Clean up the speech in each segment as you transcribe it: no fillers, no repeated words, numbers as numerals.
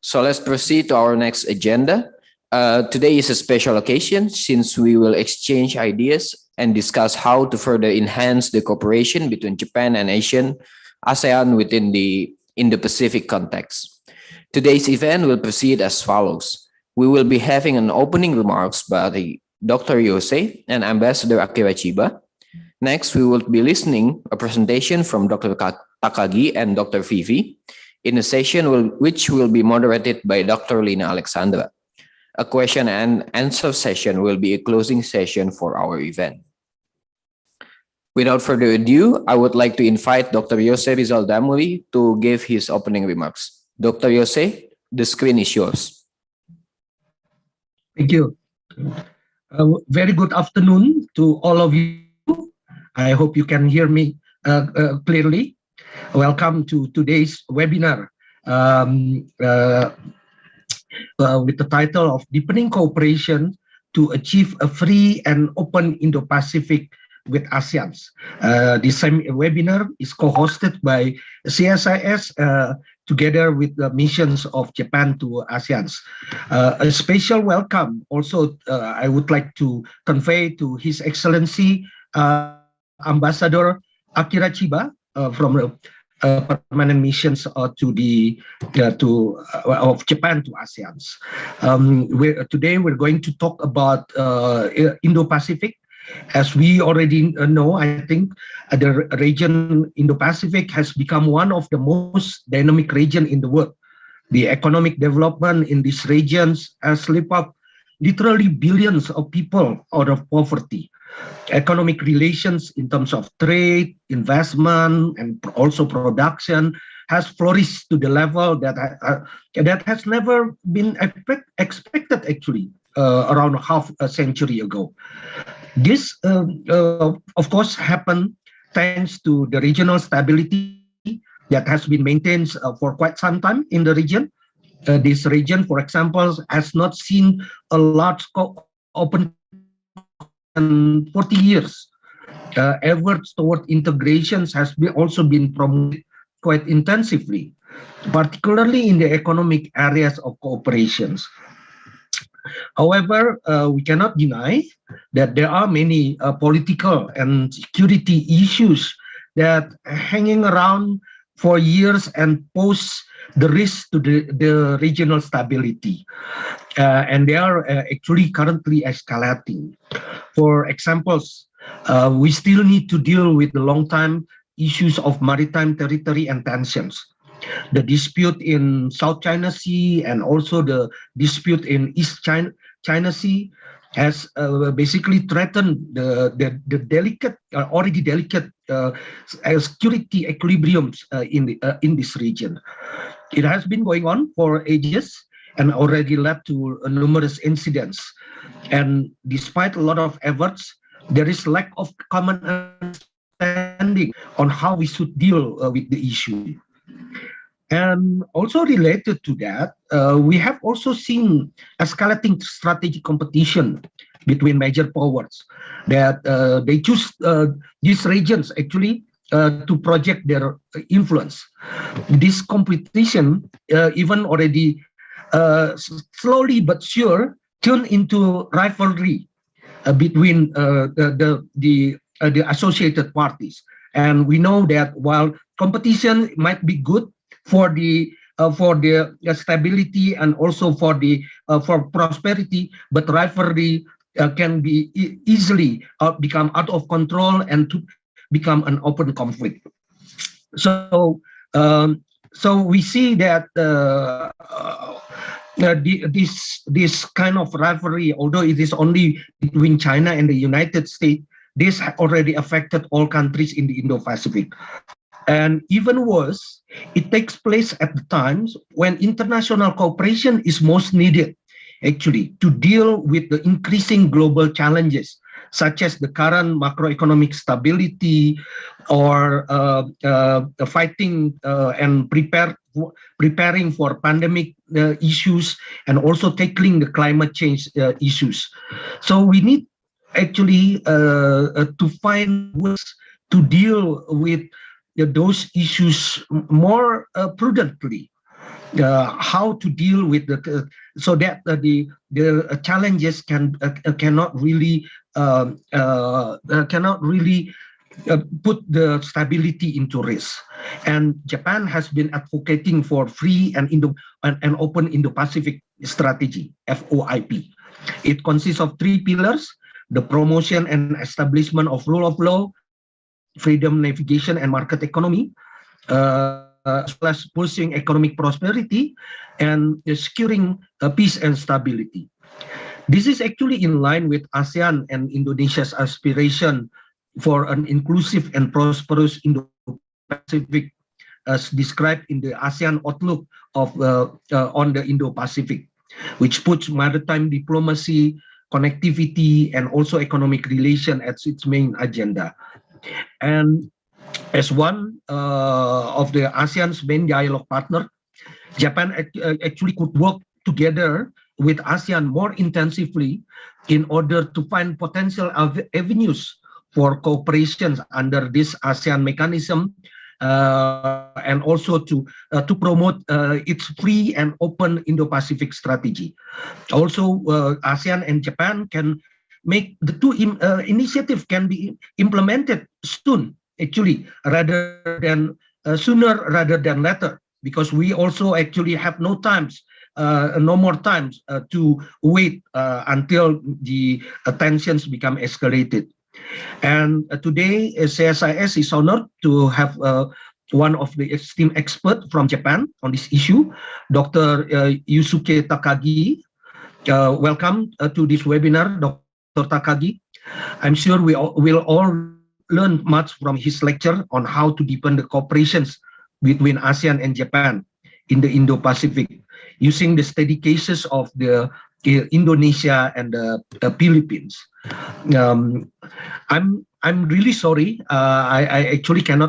So let's proceed to our next agenda. Today is a special occasion since we will exchange ideas and discuss how to further enhance the cooperation between Japan and ASEAN within the Indo-Pacific context. Today's event will proceed as follows. We will be having an opening remarks by Dr. Yose and Ambassador Akira Chiba. Next, we will be listening a presentation from Dr. Takagi and Dr. Vivi in a session which will be moderated by Dr. Lina Alexandra. A question and answer session will be a closing session for our event. Without further ado, I would like to invite Dr. Yose Rizal Damuri to give his opening remarks. Dr. Yose, the screen is yours. Thank you. Very good afternoon to all of you. I hope you can hear me clearly. Welcome to today's webinar with the title of Deepening Cooperation to Achieve a Free and Open Indo-Pacific with ASEAN. This webinar is co-hosted by CSIS together with the missions of Japan to ASEAN. A special welcome also I would like to convey to His Excellency Ambassador Akira Chiba from the permanent missions of Japan to ASEAN. Today we're going to talk about Indo-Pacific. As we already know, I think the region Indo-Pacific has become one of the most dynamic region in the world. The economic development in these regions has lifted up literally billions of people out of poverty. Economic relations in terms of trade, investment, and also production has flourished to the level that has never been expected actually around half a century ago. This, of course, happened thanks to the regional stability that has been maintained for quite some time in the region. This region, for example, has not seen a large open in 40 years. Efforts toward integrations has also been promoted quite intensively, particularly in the economic areas of cooperations. However, we cannot deny that there are many political and security issues that are hanging around for years and pose the risk to the regional stability. And they are actually currently escalating. For examples, we still need to deal with the long-time issues of maritime territory and tensions. The dispute in South China Sea and also the dispute in East China Sea has basically threatened the delicate, already delicate security equilibriums in this region. It has been going on for ages and already led to numerous incidents. And despite a lot of efforts, there is lack of common understanding on how we should deal with the issue. And also related to that, we have also seen escalating strategic competition between major powers that they choose these regions actually to project their influence. This competition even already slowly but sure turned into rivalry between the associated parties. And we know that while competition might be good for the stability and also for prosperity, but rivalry can be easily become out of control and to become an open conflict. So we see that this kind of rivalry, although it is only between China and the United States, this already affected all countries in the Indo-Pacific. And even worse, it takes place at the times when international cooperation is most needed, actually, to deal with the increasing global challenges, such as the current macroeconomic stability or fighting and preparing for pandemic issues, and also tackling the climate change issues. So we need actually to find ways to deal with those issues more prudently. how to deal with so that the challenges cannot really put the stability into risk. And Japan has been advocating for free and open Indo-Pacific strategy, FOIP. It consists of 3 pillars: the promotion and establishment of rule of law, freedom, navigation, and market economy, as well as pursuing economic prosperity and securing peace and stability. This is actually in line with ASEAN and Indonesia's aspiration for an inclusive and prosperous Indo-Pacific, as described in the ASEAN Outlook on the Indo-Pacific, which puts maritime diplomacy, connectivity, and also economic relation as its main agenda. And as one of the ASEAN's main dialogue partner, Japan actually could work together with ASEAN more intensively in order to find potential avenues for cooperation under this ASEAN mechanism, and also to promote its free and open Indo-Pacific strategy. Also, ASEAN and Japan can make the two initiatives can be implemented soon, actually, sooner rather than later, because we also actually have no more time to wait until the tensions become escalated. And today, CSIS is honored to have one of the esteemed experts from Japan on this issue, Dr. Yusuke Takagi. Welcome to this webinar, Dr. Takagi. I'm sure we will all learn much from his lecture on how to deepen the cooperations between ASEAN and Japan in the Indo-Pacific, using the study cases of the Indonesia and the Philippines. I'm really sorry. I actually I'm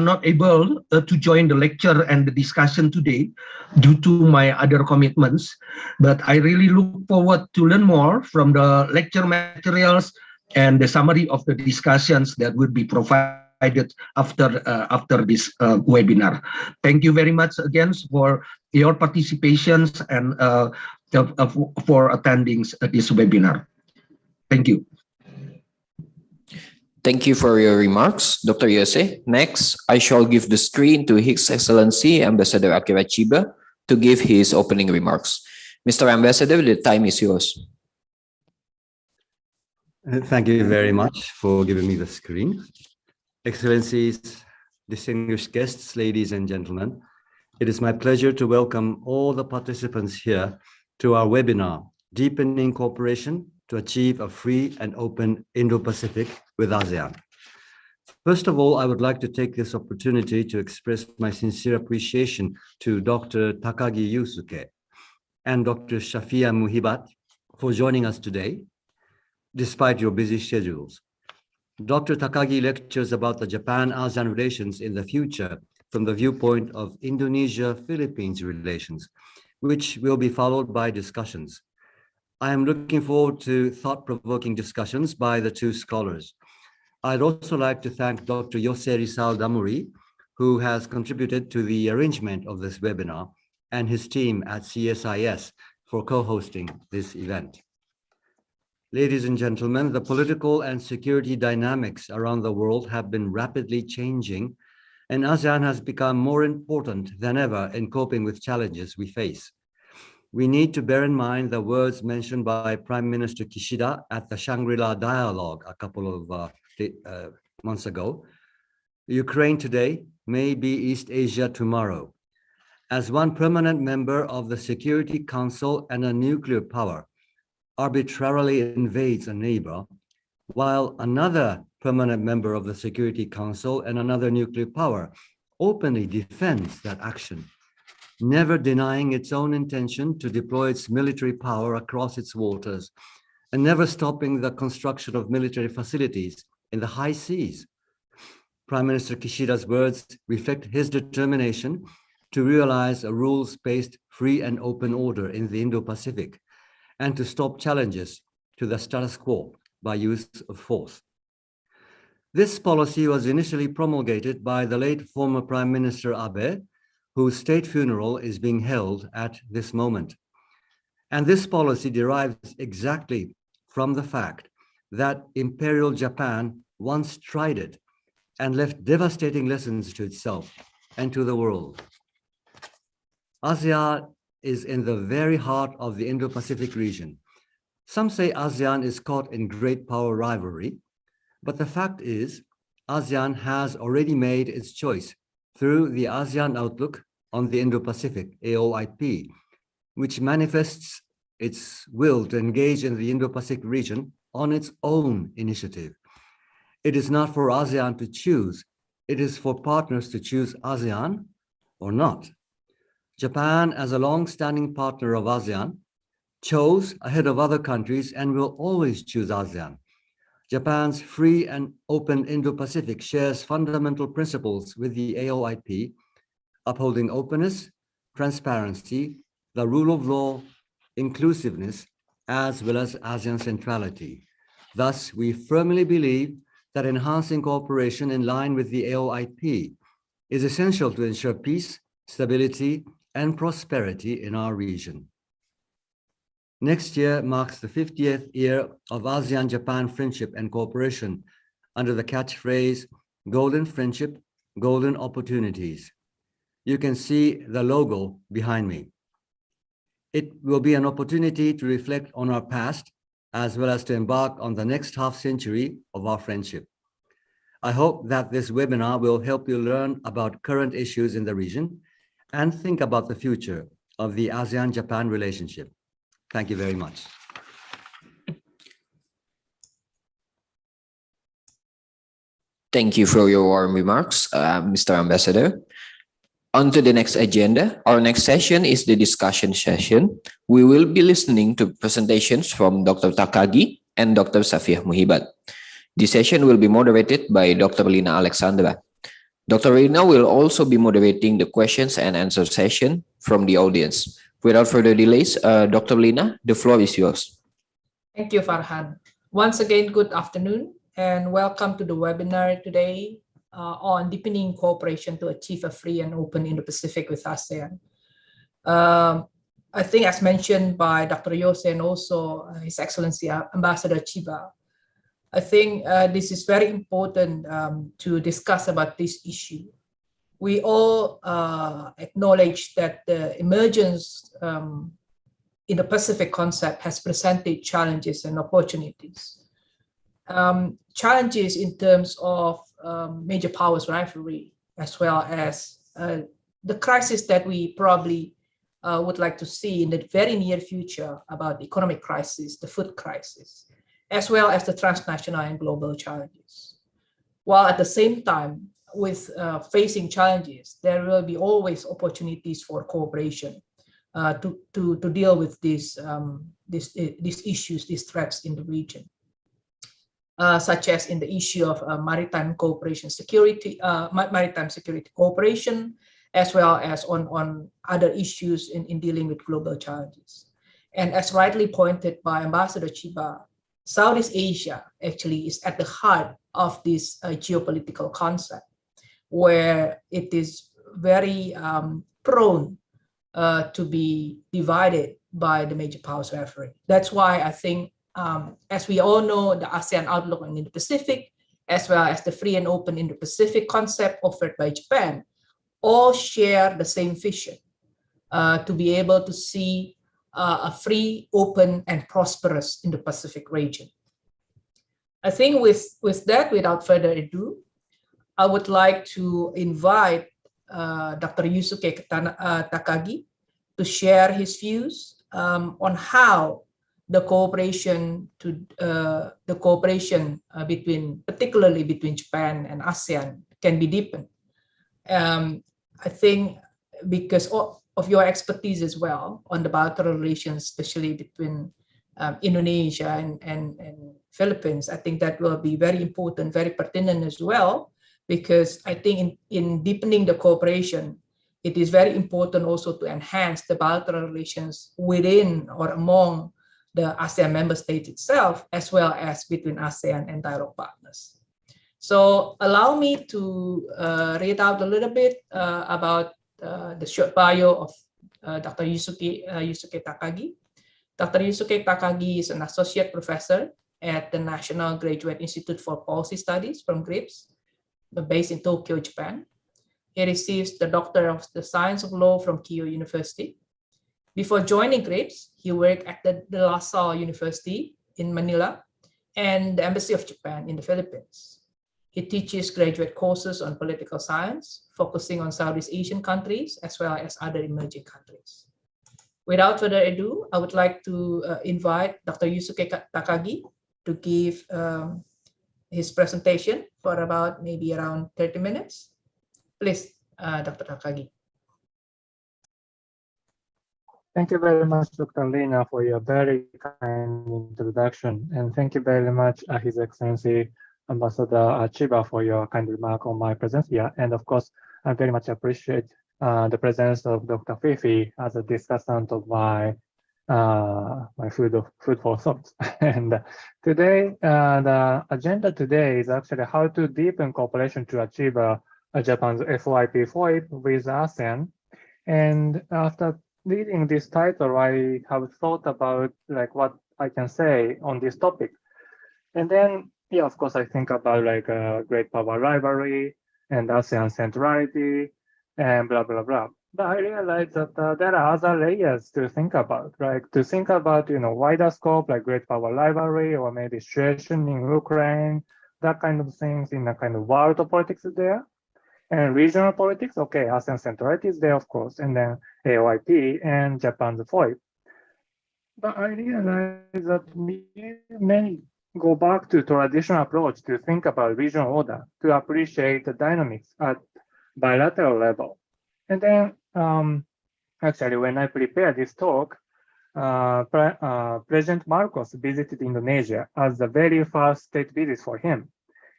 not able to join the lecture and the discussion today due to my other commitments, but I really look forward to learn more from the lecture materials and the summary of the discussions that will be provided after this webinar. Thank you very much again for your participations and for attending this webinar. Thank you. Thank you for your remarks, Dr. Yose. Next, I shall give the screen to His Excellency Ambassador Akira Chiba to give his opening remarks. Mr. Ambassador, the time is yours. Thank you very much for giving me the screen. Excellencies, distinguished guests, ladies and gentlemen, it is my pleasure to welcome all the participants here to our webinar, Deepening Cooperation to Achieve a Free and Open Indo-Pacific with ASEAN. First of all, I would like to take this opportunity to express my sincere appreciation to Dr. Takagi Yusuke and Dr. Shafiah Muhibat for joining us today, despite your busy schedules. Dr. Takagi lectures about the Japan-ASEAN relations in the future from the viewpoint of Indonesia-Philippines relations, which will be followed by discussions. I am looking forward to thought-provoking discussions by the two scholars. I'd also like to thank Dr. Yose Rizal Damuri, who has contributed to the arrangement of this webinar, and his team at CSIS for co-hosting this event. Ladies and gentlemen, the political and security dynamics around the world have been rapidly changing, and ASEAN has become more important than ever in coping with challenges we face. We need to bear in mind the words mentioned by Prime Minister Kishida at the Shangri-La Dialogue a couple of months ago. Ukraine today may be East Asia tomorrow. As one permanent member of the Security Council and a nuclear power arbitrarily invades a neighbor, while another permanent member of the Security Council and another nuclear power openly defends that action, never denying its own intention to deploy its military power across its waters, and never stopping the construction of military facilities in the high seas. Prime Minister Kishida's words reflect his determination to realize a rules-based free and open order in the Indo-Pacific and to stop challenges to the status quo by use of force. This policy was initially promulgated by the late former Prime Minister Abe, whose state funeral is being held at this moment. And this policy derives exactly from the fact that Imperial Japan once tried it and left devastating lessons to itself and to the world. ASEAN is in the very heart of the Indo-Pacific region. Some say ASEAN is caught in great power rivalry, but the fact is ASEAN has already made its choice through the ASEAN Outlook on the Indo-Pacific, AOIP, which manifests its will to engage in the Indo-Pacific region on its own initiative. It is not for ASEAN to choose, it is for partners to choose ASEAN or not. Japan, as a long-standing partner of ASEAN, chose ahead of other countries and will always choose ASEAN. Japan's free and open Indo-Pacific shares fundamental principles with the AOIP, upholding openness, transparency, the rule of law, inclusiveness, as well as ASEAN centrality. Thus, we firmly believe that enhancing cooperation in line with the AOIP is essential to ensure peace, stability, and prosperity in our region. Next year marks the 50th year of ASEAN-Japan friendship and cooperation under the catchphrase, Golden Friendship, Golden Opportunities. You can see the logo behind me. It will be an opportunity to reflect on our past, as well as to embark on the next half-century of our friendship. I hope that this webinar will help you learn about current issues in the region and think about the future of the ASEAN-Japan relationship. Thank you very much. Thank you for your warm remarks, Mr. Ambassador. On to the next agenda. Our next session is the discussion session. We will be listening to presentations from Dr. Takagi and Dr. Shafiah Muhibat. This session will be moderated by Dr. Lina Alexandra. Dr. Lina will also be moderating the questions and answer session from the audience. Without further delays, Dr. Lina, the floor is yours. Thank you, Farhan. Once again, good afternoon and welcome to the webinar today on deepening cooperation to achieve a free and open Indo-Pacific with ASEAN. I think as mentioned by Dr. Yose and also His Excellency Ambassador Chiba, I think this is very important to discuss about this issue. We all acknowledge that the emergence in the Pacific concept has presented challenges and opportunities. Challenges in terms of major powers rivalry, as well as the crisis that we probably would like to see in the very near future about the economic crisis, the food crisis, as well as the transnational and global challenges. While at the same time, with facing challenges, there will be always opportunities for cooperation to deal with these issues, these threats in the region. Such as in the issue of maritime cooperation security, maritime security cooperation, as well as on other issues in dealing with global challenges. And as rightly pointed by Ambassador Chiba, Southeast Asia actually is at the heart of this geopolitical concept, where it is very prone to be divided by the major powers rivalry. That's why I think, as we all know, the ASEAN Outlook on Indo-Pacific, as well as the free and open Indo-Pacific concept offered by Japan, all share the same vision to be able to see a free, open, and prosperous Indo-Pacific region. I think with that, without further ado, I would like to invite Dr. Yusuke Takagi to share his views on how the cooperation particularly between Japan and ASEAN, can be deepened. I think because of your expertise as well on the bilateral relations, especially between Indonesia and Philippines, I think that will be very important, very pertinent as well, because I think in deepening the cooperation, it is very important also to enhance the bilateral relations within or among the ASEAN member states itself, as well as between ASEAN and dialogue partners. So allow me to read out a little bit about the short bio of Dr. Yusuke Takagi. Dr. Yusuke Takagi is an associate professor at the National Graduate Institute for Policy Studies from GRIPS, based in Tokyo, Japan. He receives the Doctor of the Science of Law from Keio University. Before joining GRIPS, he worked at the De La Salle University in Manila and the Embassy of Japan in the Philippines. He teaches graduate courses on political science, focusing on Southeast Asian countries as well as other emerging countries. Without further ado, I would like to invite Dr. Yusuke Takagi to give his presentation for about maybe around 30 minutes. Please, Dr. Takagi. Thank you very much, Dr. Lina, for your very kind introduction. And thank you very much, His Excellency Ambassador Chiba, for your kind remark on my presence here. And of course, I very much appreciate the presence of Dr. Fifi as a discussant of my food for thought. And today, the agenda today is actually how to deepen cooperation to achieve Japan's FYP FOIP with ASEAN. And after reading this title, I have thought about like what I can say on this topic. And then, yeah, of course, I think about like great power rivalry and ASEAN centrality and blah, blah, blah. But I realized that there are other layers to think about, right? To think about, wider scope, like great power rivalry or maybe situation in Ukraine, that kind of things in a kind of world politics there. And regional politics, okay, ASEAN centrality is there, of course, and then AOIP and Japan's FOIP. But I realized that we may go back to traditional approach to think about regional order, to appreciate the dynamics at bilateral level. And then, actually, when I prepared this talk, President Marcos visited Indonesia as the very first state visit for him,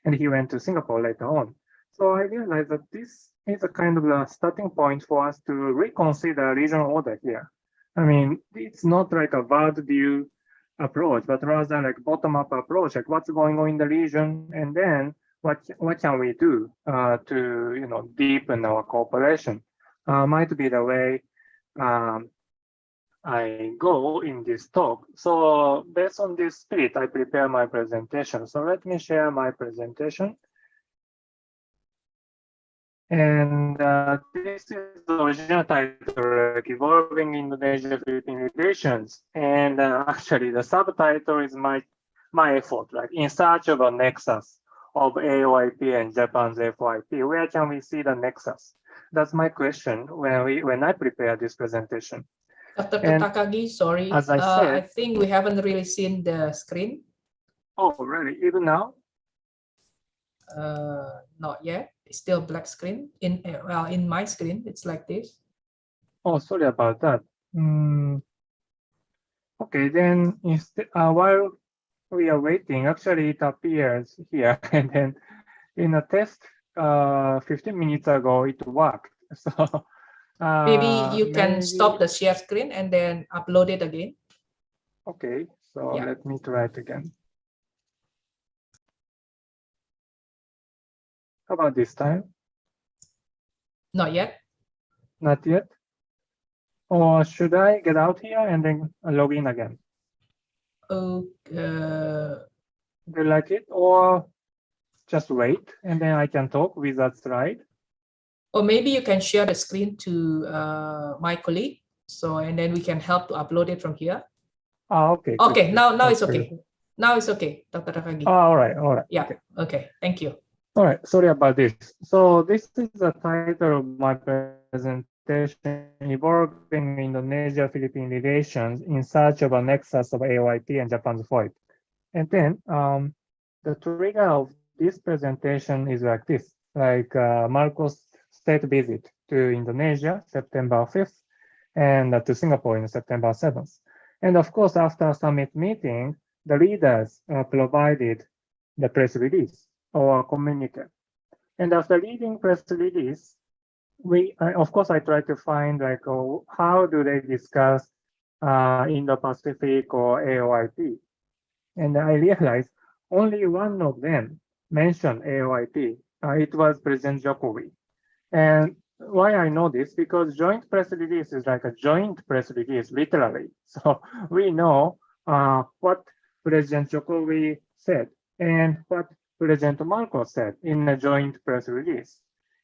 and he went to Singapore later on. So I realized that this is a kind of a starting point for us to reconsider regional order here. I mean, it's not like a world view approach, but rather like bottom-up approach, like what's going on in the region, and then what can we do to deepen our cooperation? Might be the way I go in this talk. So based on this spirit, I prepare my presentation. So let me share my presentation. And this is the original title, like Evolving Indonesia-Philippine Relations. And actually, the subtitle is my effort, like in search of a nexus of AOIP and Japan's FYP. Where can we see the nexus? That's my question when I prepare this presentation. Dr. Takagi, sorry, as I said, I think we haven't really seen the screen. Oh, really? Even now? Not yet. It's still black screen. In my screen, it's like this. Oh, sorry about that. Okay, then while we are waiting, actually it appears here, and then in a test 15 minutes ago, it worked. So maybe you can stop the share screen and then upload it again. Okay, so yeah. Let me try it again. How about this time? Not yet. Not yet? Or should I get out here and then log in again? Do you like it? Or just wait and then I can talk with that slide? Or maybe you can share the screen to my colleague. So, and then we can help to upload it from here. Oh, okay. Okay, good. now it's okay. Now it's okay, Dr. Takagi. Oh, all right. Yeah, okay. Thank you. All right, sorry about this. So this is the title of my presentation, Evolving Indonesia-Philippine Relations in Search of a Nexus of AOIP and Japan's FOIP. And then the trigger of this presentation is like this, like Marcos' state visit to Indonesia, September 5th, and to Singapore in September 7th. And of course, after summit meeting, the leaders provided the press release or communicate. And after reading press release, of course, I try to find like, how do they discuss Indo-Pacific or AOIP? And I realized only one of them mentioned AOIP, it was President Jokowi. And why I know this, because joint press release is like a joint press release, literally. So we know what President Jokowi said and what President Marcos said in a joint press release.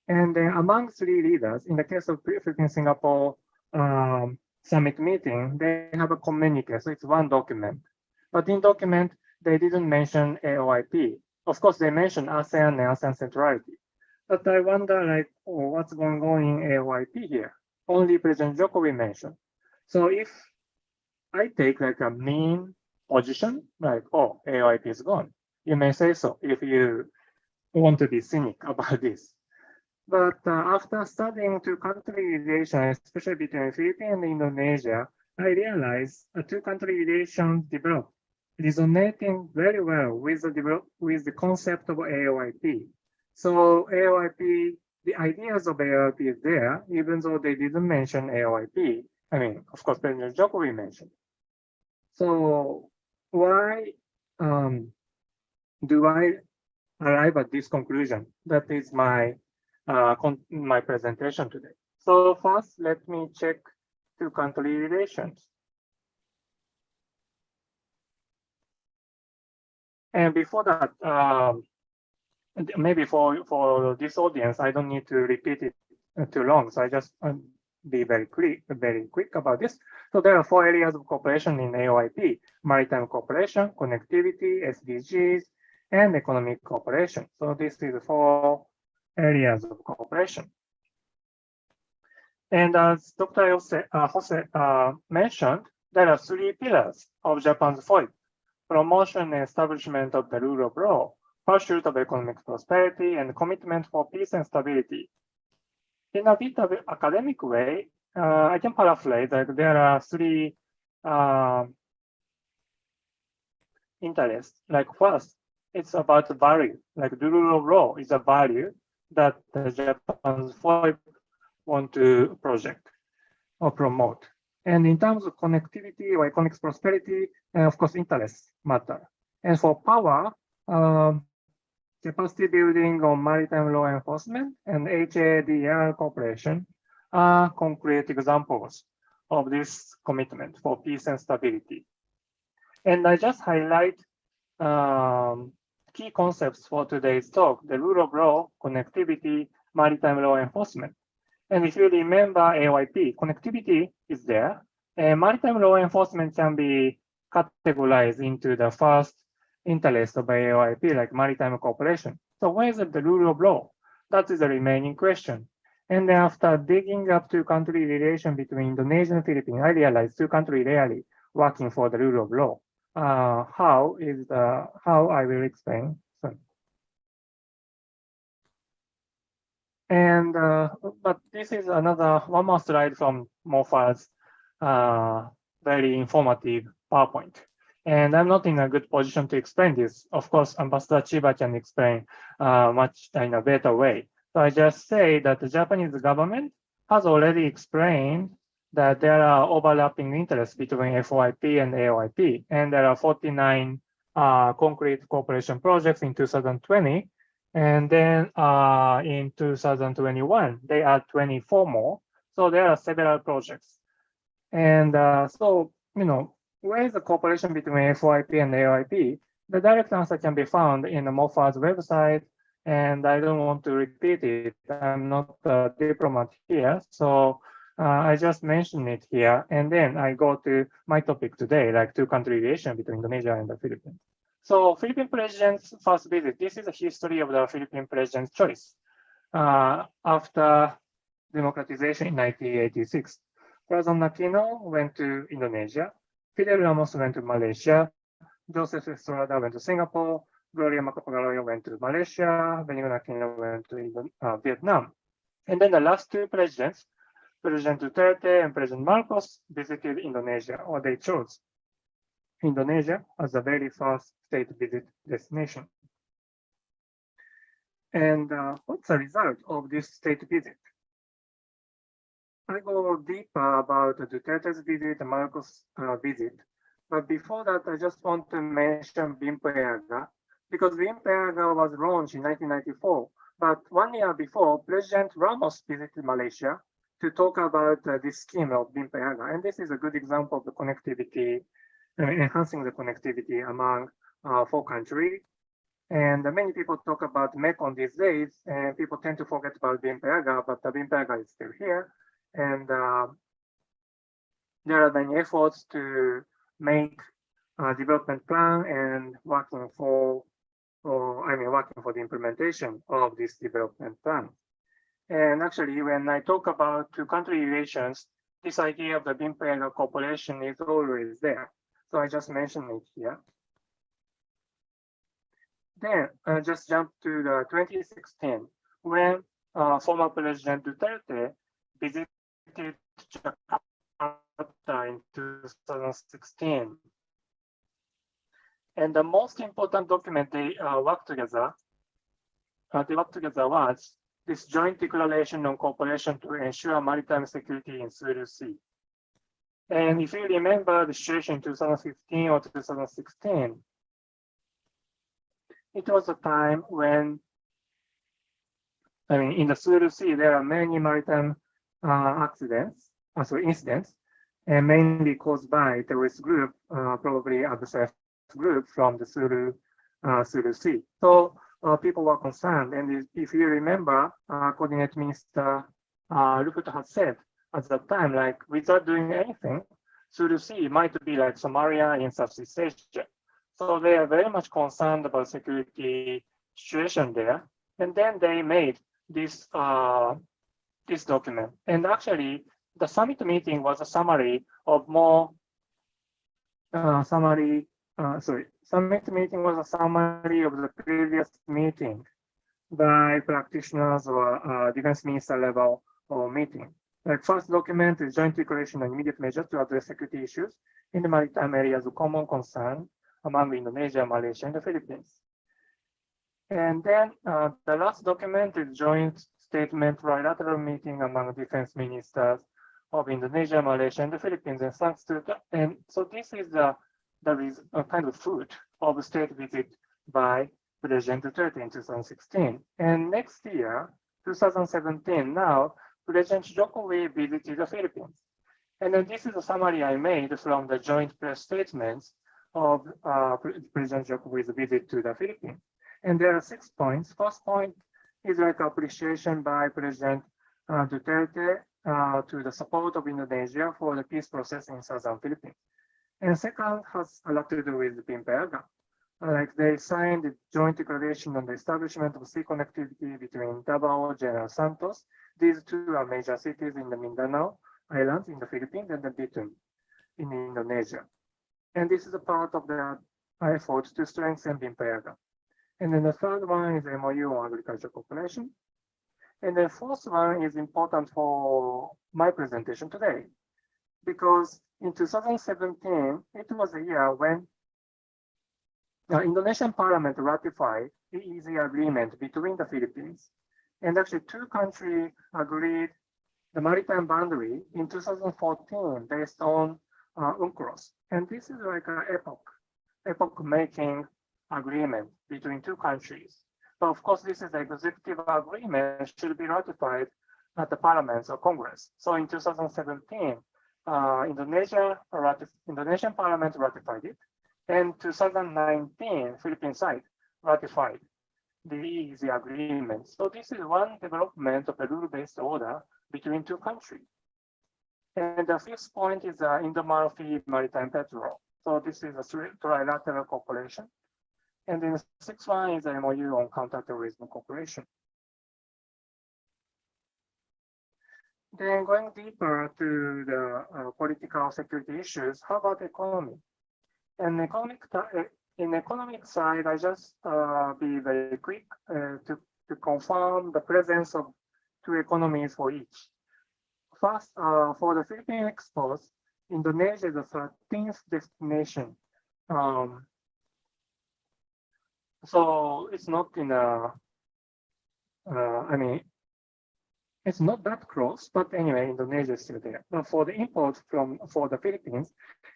And then among three leaders, in the case of Philippines-Singapore summit meeting, they have a communique, so it's one document. But in document, they didn't mention AOIP. Of course, they mentioned ASEAN and ASEAN centrality. But I wonder, like, oh, what's going on in AOIP here? Only President Jokowi mentioned. So if I take like a mean position, like, oh, AOIP is gone, you may say so if you want to be cynic about this. But after studying two-country relations, especially between Philippines and Indonesia, I realized two-country relations developed, resonating very well with the concept of AOIP. So AOIP, the ideas of AOIP is there, even though they didn't mention AOIP. I mean, of course, President Jokowi mentioned. So why do I arrive at this conclusion? That is my my presentation today. So first, let me check two-country relations. And before that, maybe for this audience, I don't need to repeat it too long. So I just be very quick about this. So there are 4 areas of cooperation in AOIP: maritime cooperation, connectivity, SDGs, and economic cooperation. So this is 4 areas of cooperation. And as Dr. Jose mentioned, there are 3 pillars of Japan's FOIP: promotion and establishment of the rule of law, pursuit of economic prosperity, and commitment for peace and stability. In a bit of an academic way, I can paraphrase that there are 3 interests. Like first, it's about the value. Like the rule of law is a value that the Japan's FOIP want to project or promote. And in terms of connectivity or economic prosperity, and of course, interests matter. And for power, capacity building on maritime law enforcement and HADR cooperation are concrete examples of this commitment for peace and stability. And I just highlight key concepts for today's talk: the rule of law, connectivity, maritime law enforcement. And if you remember AOIP, connectivity is there, and maritime law enforcement can be categorized into the first interest of AOIP, like maritime cooperation. So where is the rule of law? That is the remaining question. And then after digging up two-country relation between Indonesia and Philippines, I realized two countries rarely working for the rule of law. How I will explain soon. And but this is another one more slide from Mofa's very informative PowerPoint. And I'm not in a good position to explain this. Of course, Ambassador Chiba can explain much in a better way. So I just say that the Japanese government has already explained that there are overlapping interests between FOIP and AOIP, and there are 49 concrete cooperation projects in 2020. And then in 2021, there are 24 more. So there are several projects. And so, you know, where is the cooperation between FOIP and AOIP? The direct answer can be found in the MOFA's website, and I don't want to repeat it. I'm not a diplomat here, so I just mention it here, and then I go to my topic today, like two-country relation between Indonesia and the Philippines. So Philippine president's first visit. This is a history of the Philippine president's choice after democratization in 1986. President Aquino went to Indonesia. Fidel Ramos went to Malaysia. Joseph Estrada went to Singapore. Gloria Macapagal went to Malaysia. Benigno Aquino went to Vietnam. And then the last two presidents, President Duterte and President Marcos, visited Indonesia, or they chose Indonesia as the very first state visit destination. And what's the result of this state visit? I go deeper about Duterte's visit and Marcos' visit. But before that, I just want to mention Bimpoyaga, because BIMPEAGA was launched in 1994. But 1 year before, President Ramos visited Malaysia to talk about this scheme of BIMPEAGA. And this is a good example of the connectivity, enhancing the connectivity among 4 countries. And many people talk about Mekong these days, and people tend to forget about BIMPEAGA, but the BIMPEAGA is still here. And there are many efforts to make a development plan and working for the implementation of this development plan. And actually, when I talk about two-country relations, this idea of the BIMPEAGA cooperation is always there. So I just mentioned it here. Then just jump to the 2016, when former President Duterte visited Jakarta in 2016. And the most important document they worked together was this joint declaration on cooperation to ensure maritime security in Sulu Sea. And if you remember the situation in 2015 or 2016, it was a time when, in the Sulu Sea, there are many maritime incidents, and mainly caused by terrorist group, probably adversary group from the Sulu Sea. So people were concerned, and if you remember, Coordinate Minister Luhut had said at that time, like, without doing anything, Sulu Sea might be like Somalia in Southeast Asia. So they are very much concerned about security situation there, and then they made this this document. And actually, the summit meeting was a summary of summit meeting was a summary of the previous meeting by practitioners or defense minister level or meeting. Like, first document is joint declaration on immediate measures to address security issues in the maritime areas of common concern among Indonesia, Malaysia, and the Philippines. And then the last document is joint statement trilateral meeting among defense ministers of Indonesia, Malaysia, and the Philippines. And thanks to that, and so this is the kind of fruit of a state visit by President Duterte in 2016. And next year, 2017, now President Jokowi visited the Philippines. And then this is a summary I made from the joint press statements of President Jokowi's visit to the Philippines. And there are 6 points. First point is like appreciation by President Duterte to the support of Indonesia for the peace process in southern Philippines. And second has a lot to do with BIMPEAGA. Like, they signed a joint declaration on the establishment of sea connectivity between Davao, General Santos. These two are major cities in the Mindanao Islands in the Philippines, and the Deepening in Indonesia. And this is a part of the effort to strengthen BIMPEAGA. And then the third one is MOU on agriculture cooperation. And the fourth one is important for my presentation today, because in 2017, it was a year when the Indonesian parliament ratified the EEZ agreement between the Philippines. And actually, 2 countries agreed the maritime boundary in 2014 based on UNCLOS. And this is like an epoch-making agreement between 2 countries. But of course, this is an executive agreement, should be ratified at the parliaments or Congress. So in 2017, Indonesian parliament ratified it. And 2019, Philippine side ratified the EEZ agreement. So this is one development of a rule-based order between 2 countries. And the 5th point is Indo-Malfi Maritime Patrol. So this is a trilateral cooperation. And then the 6th one is a MOU on counterterrorism cooperation. Then going deeper to the political security issues, how about economy? And in economic side, I just be very quick to confirm the presence of 2 economies for each. First, for the Philippine exports, Indonesia is the 13th destination. So it's not in it's not that close, but anyway, Indonesia is still there. But for the imports for the Philippines,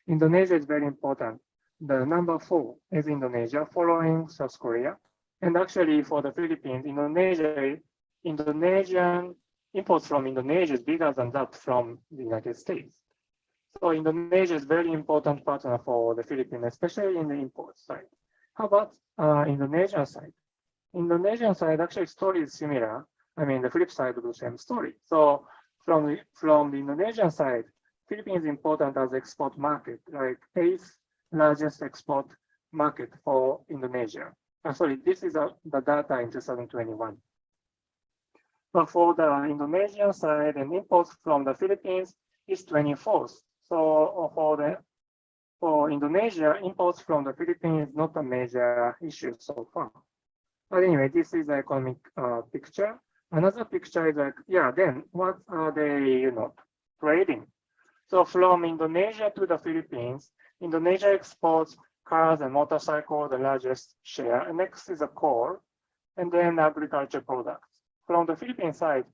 Indonesia is very important. the number 4 is Indonesia, following South Korea. And actually for the Philippines, Indonesian imports from Indonesia is bigger than that from the United States. So Indonesia is very important partner for the Philippines, especially in the import side. How about Indonesian side? Indonesian side, actually story is similar. I mean, the flip side of the same story. So from the Indonesian side, Philippines is important as export market, like 8th largest export market for Indonesia. Sorry, this is the data in 2021. But for the Indonesian side, and imports from the Philippines is 24th. So for Indonesia, imports from the Philippines is not a major issue so far. But anyway, this is the economic picture. Another picture is like, yeah, then what are they, trading? So from Indonesia to the Philippines, Indonesia exports cars and motorcycles, the largest share. And next is a coal, and then agriculture products. From the Philippine side,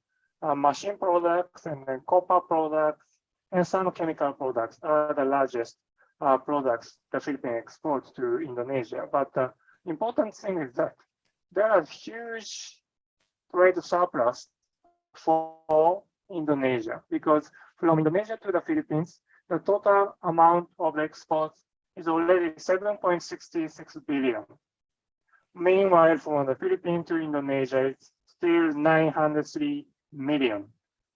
machine products and then copper products and some chemical products are the largest products the Philippines exports to Indonesia. But the important thing is that there are huge trade surplus for Indonesia, because from Indonesia to the Philippines, the total amount of exports is already 7.66 billion. Meanwhile, from the Philippines to Indonesia, it's still 903 million.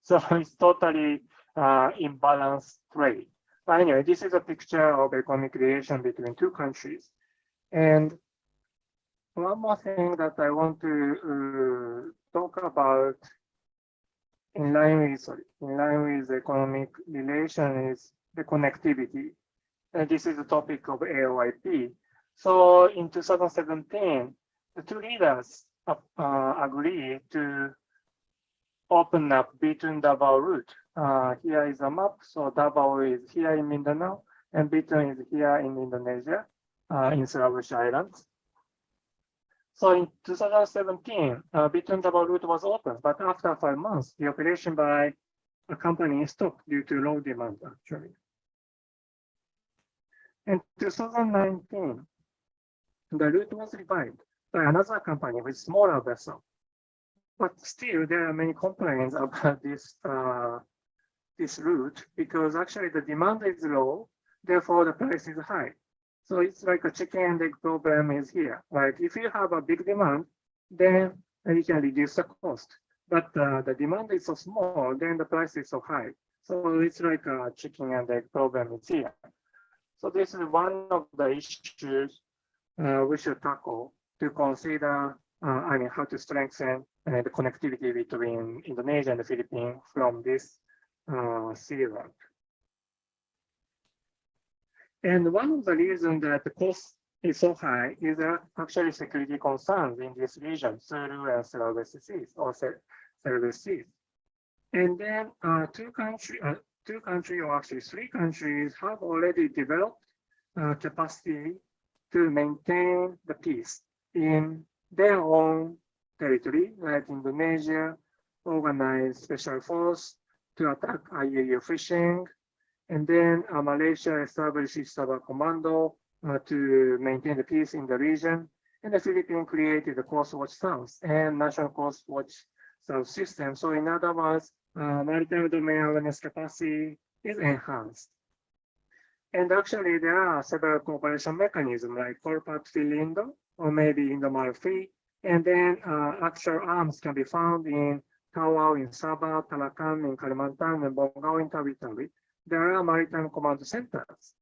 So it's totally imbalanced trade. But anyway, this is a picture of economic relation between two countries. And one more thing that I want to talk about in line with economic relation is the connectivity. And this is the topic of AOIP. So in 2017, the two leaders agreed to open up Bitung Davao route. Here is a map. So Davao is here in Mindanao, and Bitung is here in Indonesia, in Sulawesi Islands. So in 2017, Bitung Davao route was opened, but after 5 months, the operation by a company stopped due to low demand, actually. In 2019, the route was revived by another company with smaller vessel. But still, there are many complaints about this route, because actually the demand is low, therefore the price is high. So it's like a chicken and egg problem is here. Like if you have a big demand, then you can reduce the cost. But the demand is so small, then the price is so high. So it's like a chicken and egg problem is here. So this is one of the issues we should tackle to consider, how to strengthen the connectivity between Indonesia and the Philippines from this sea route. And one of the reasons that the cost is so high is actually security concerns in this region, Sulu and Sulawesi Seas, or Sulawesi Seas. And then two countries, or actually 3 countries, have already developed capacity to maintain the peace in their own territory, like Indonesia organized special force to attack IUU fishing, and then Malaysia established Sabah Commando to maintain the peace in the region, and the Philippines created the Coast Watch South and National Coast Watch South system. So in other words, maritime domain awareness capacity is enhanced. And actually, there are several cooperation mechanisms like Corpat Filindo or maybe Indo-Malfi, and then actual arms can be found in Tawau in Sabah, Tarakan in Kalimantan, and Bongao in Tawi-Tawi. There are maritime command centers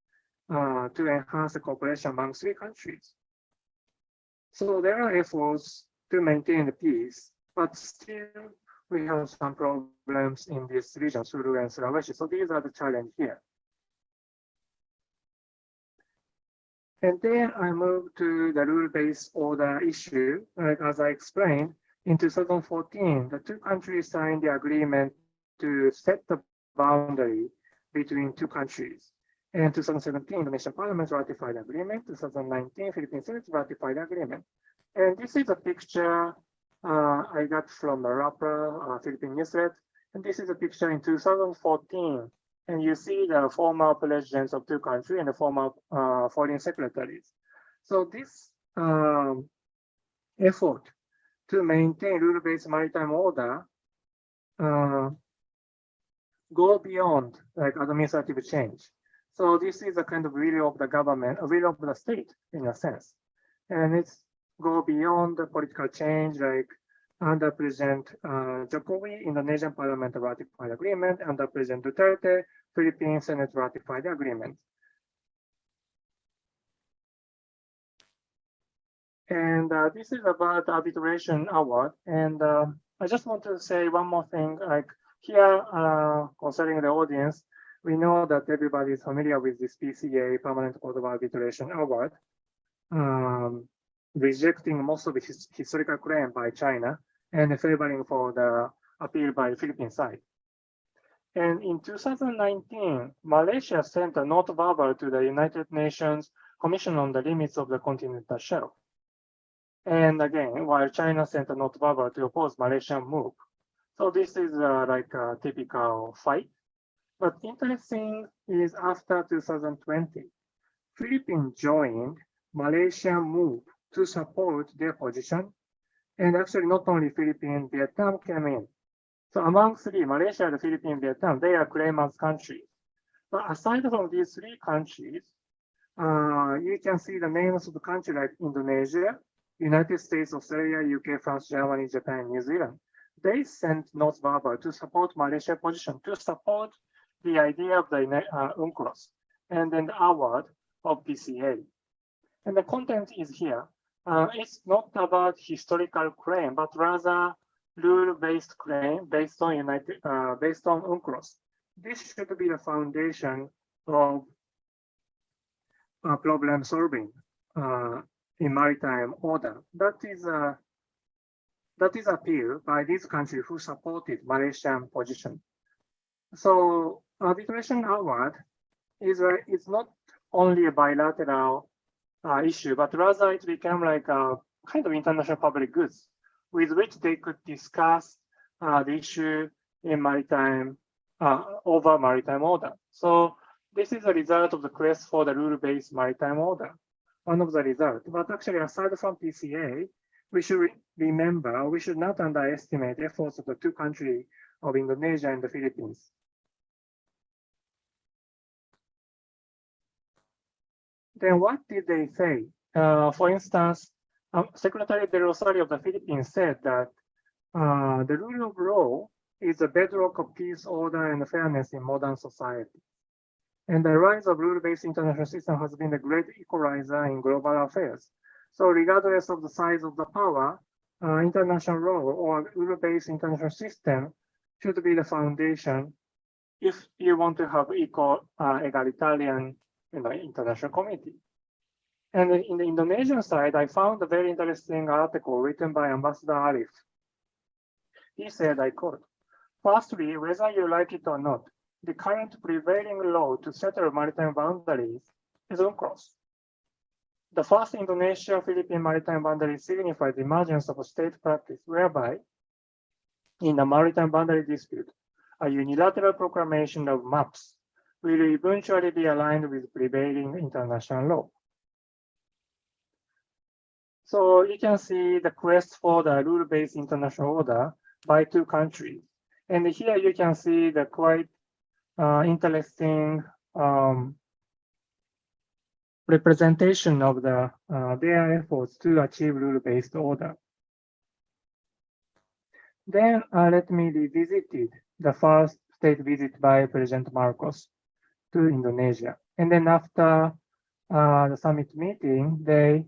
to enhance the cooperation among 3 countries. So there are efforts to maintain the peace, but still we have some problems in this region, Sulu and Sulawesi. So these are the challenges here. And then I move to the rule-based order issue. As I explained, in 2014, the 2 countries signed the agreement to set the boundary between 2 countries. In 2017, Indonesian Parliament ratified the agreement. 2019, Philippine Senate ratified the agreement. And this is a picture I got from the Philippine Newslet. And this is a picture in 2014. And you see the former presidents of two countries and the former foreign secretaries. So this effort to maintain rule-based maritime order go beyond like administrative change. So this is a kind of will of the government, a will of the state in a sense. And it's go beyond the political change, like under President Jokowi, Indonesian parliament ratified agreement, under President Duterte, Philippine Senate ratified the agreement. And this is about the arbitration award. And I just want to say one more thing, like here, concerning the audience, we know that everybody is familiar with this PCA, Permanent Court of Arbitration Award, rejecting most of the historical claim by China and favoring for the appeal by the Philippine side. And in 2019, Malaysia sent a note verbal to the United Nations Commission on the Limits of the Continental Shelf. And again, while China sent a note verbal to oppose Malaysian move. So this is like a typical fight. But interesting is after 2020, Philippines joined Malaysian move to support their position. And actually not only Philippines, Vietnam came in. So among three, Malaysia, the Philippines, Vietnam, they are claimants countries. But aside from these three countries, you can see the names of the countries like Indonesia, United States, Australia, UK, France, Germany, Japan, New Zealand. They sent notes verbal to support Malaysia's position, to support the idea of the UNCLOS, and then the award of PCA. And the content is here. It's not about historical claim, but rather rule-based claim based on UNCLOS. This should be the foundation of problem solving in maritime order. That is appeal by these countries who supported Malaysian position. So arbitration award is it's not only a bilateral issue, but rather it became like a kind of international public goods with which they could discuss the issue in maritime over maritime order. So this is a result of the quest for the rule-based maritime order, one of the results. But actually, aside from PCA, we should remember, we should not underestimate efforts of the two countries of Indonesia and the Philippines. Then what did they say? For instance, Secretary De Rosario of the Philippines said that the rule of law is the bedrock of peace, order, and fairness in modern society. And the rise of rule-based international system has been a great equalizer in global affairs. So regardless of the size of the power, international law or rule-based international system should be the foundation if you want to have equal egalitarian international community. And in the Indonesian side, I found a very interesting article written by Ambassador Arif. He said, I quote, "Firstly, whether you like it or not, the current prevailing law to settle maritime boundaries is UNCLOS. The first Indonesia-Philippine maritime boundary signifies the emergence of a state practice whereby, in a maritime boundary dispute, a unilateral proclamation of maps will eventually be aligned with prevailing international law." So you can see the quest for the rule-based international order by two countries. And here you can see the quite interesting representation of their efforts to achieve rule-based order. Then let me revisit the first state visit by President Marcos to Indonesia. And then after the summit meeting, they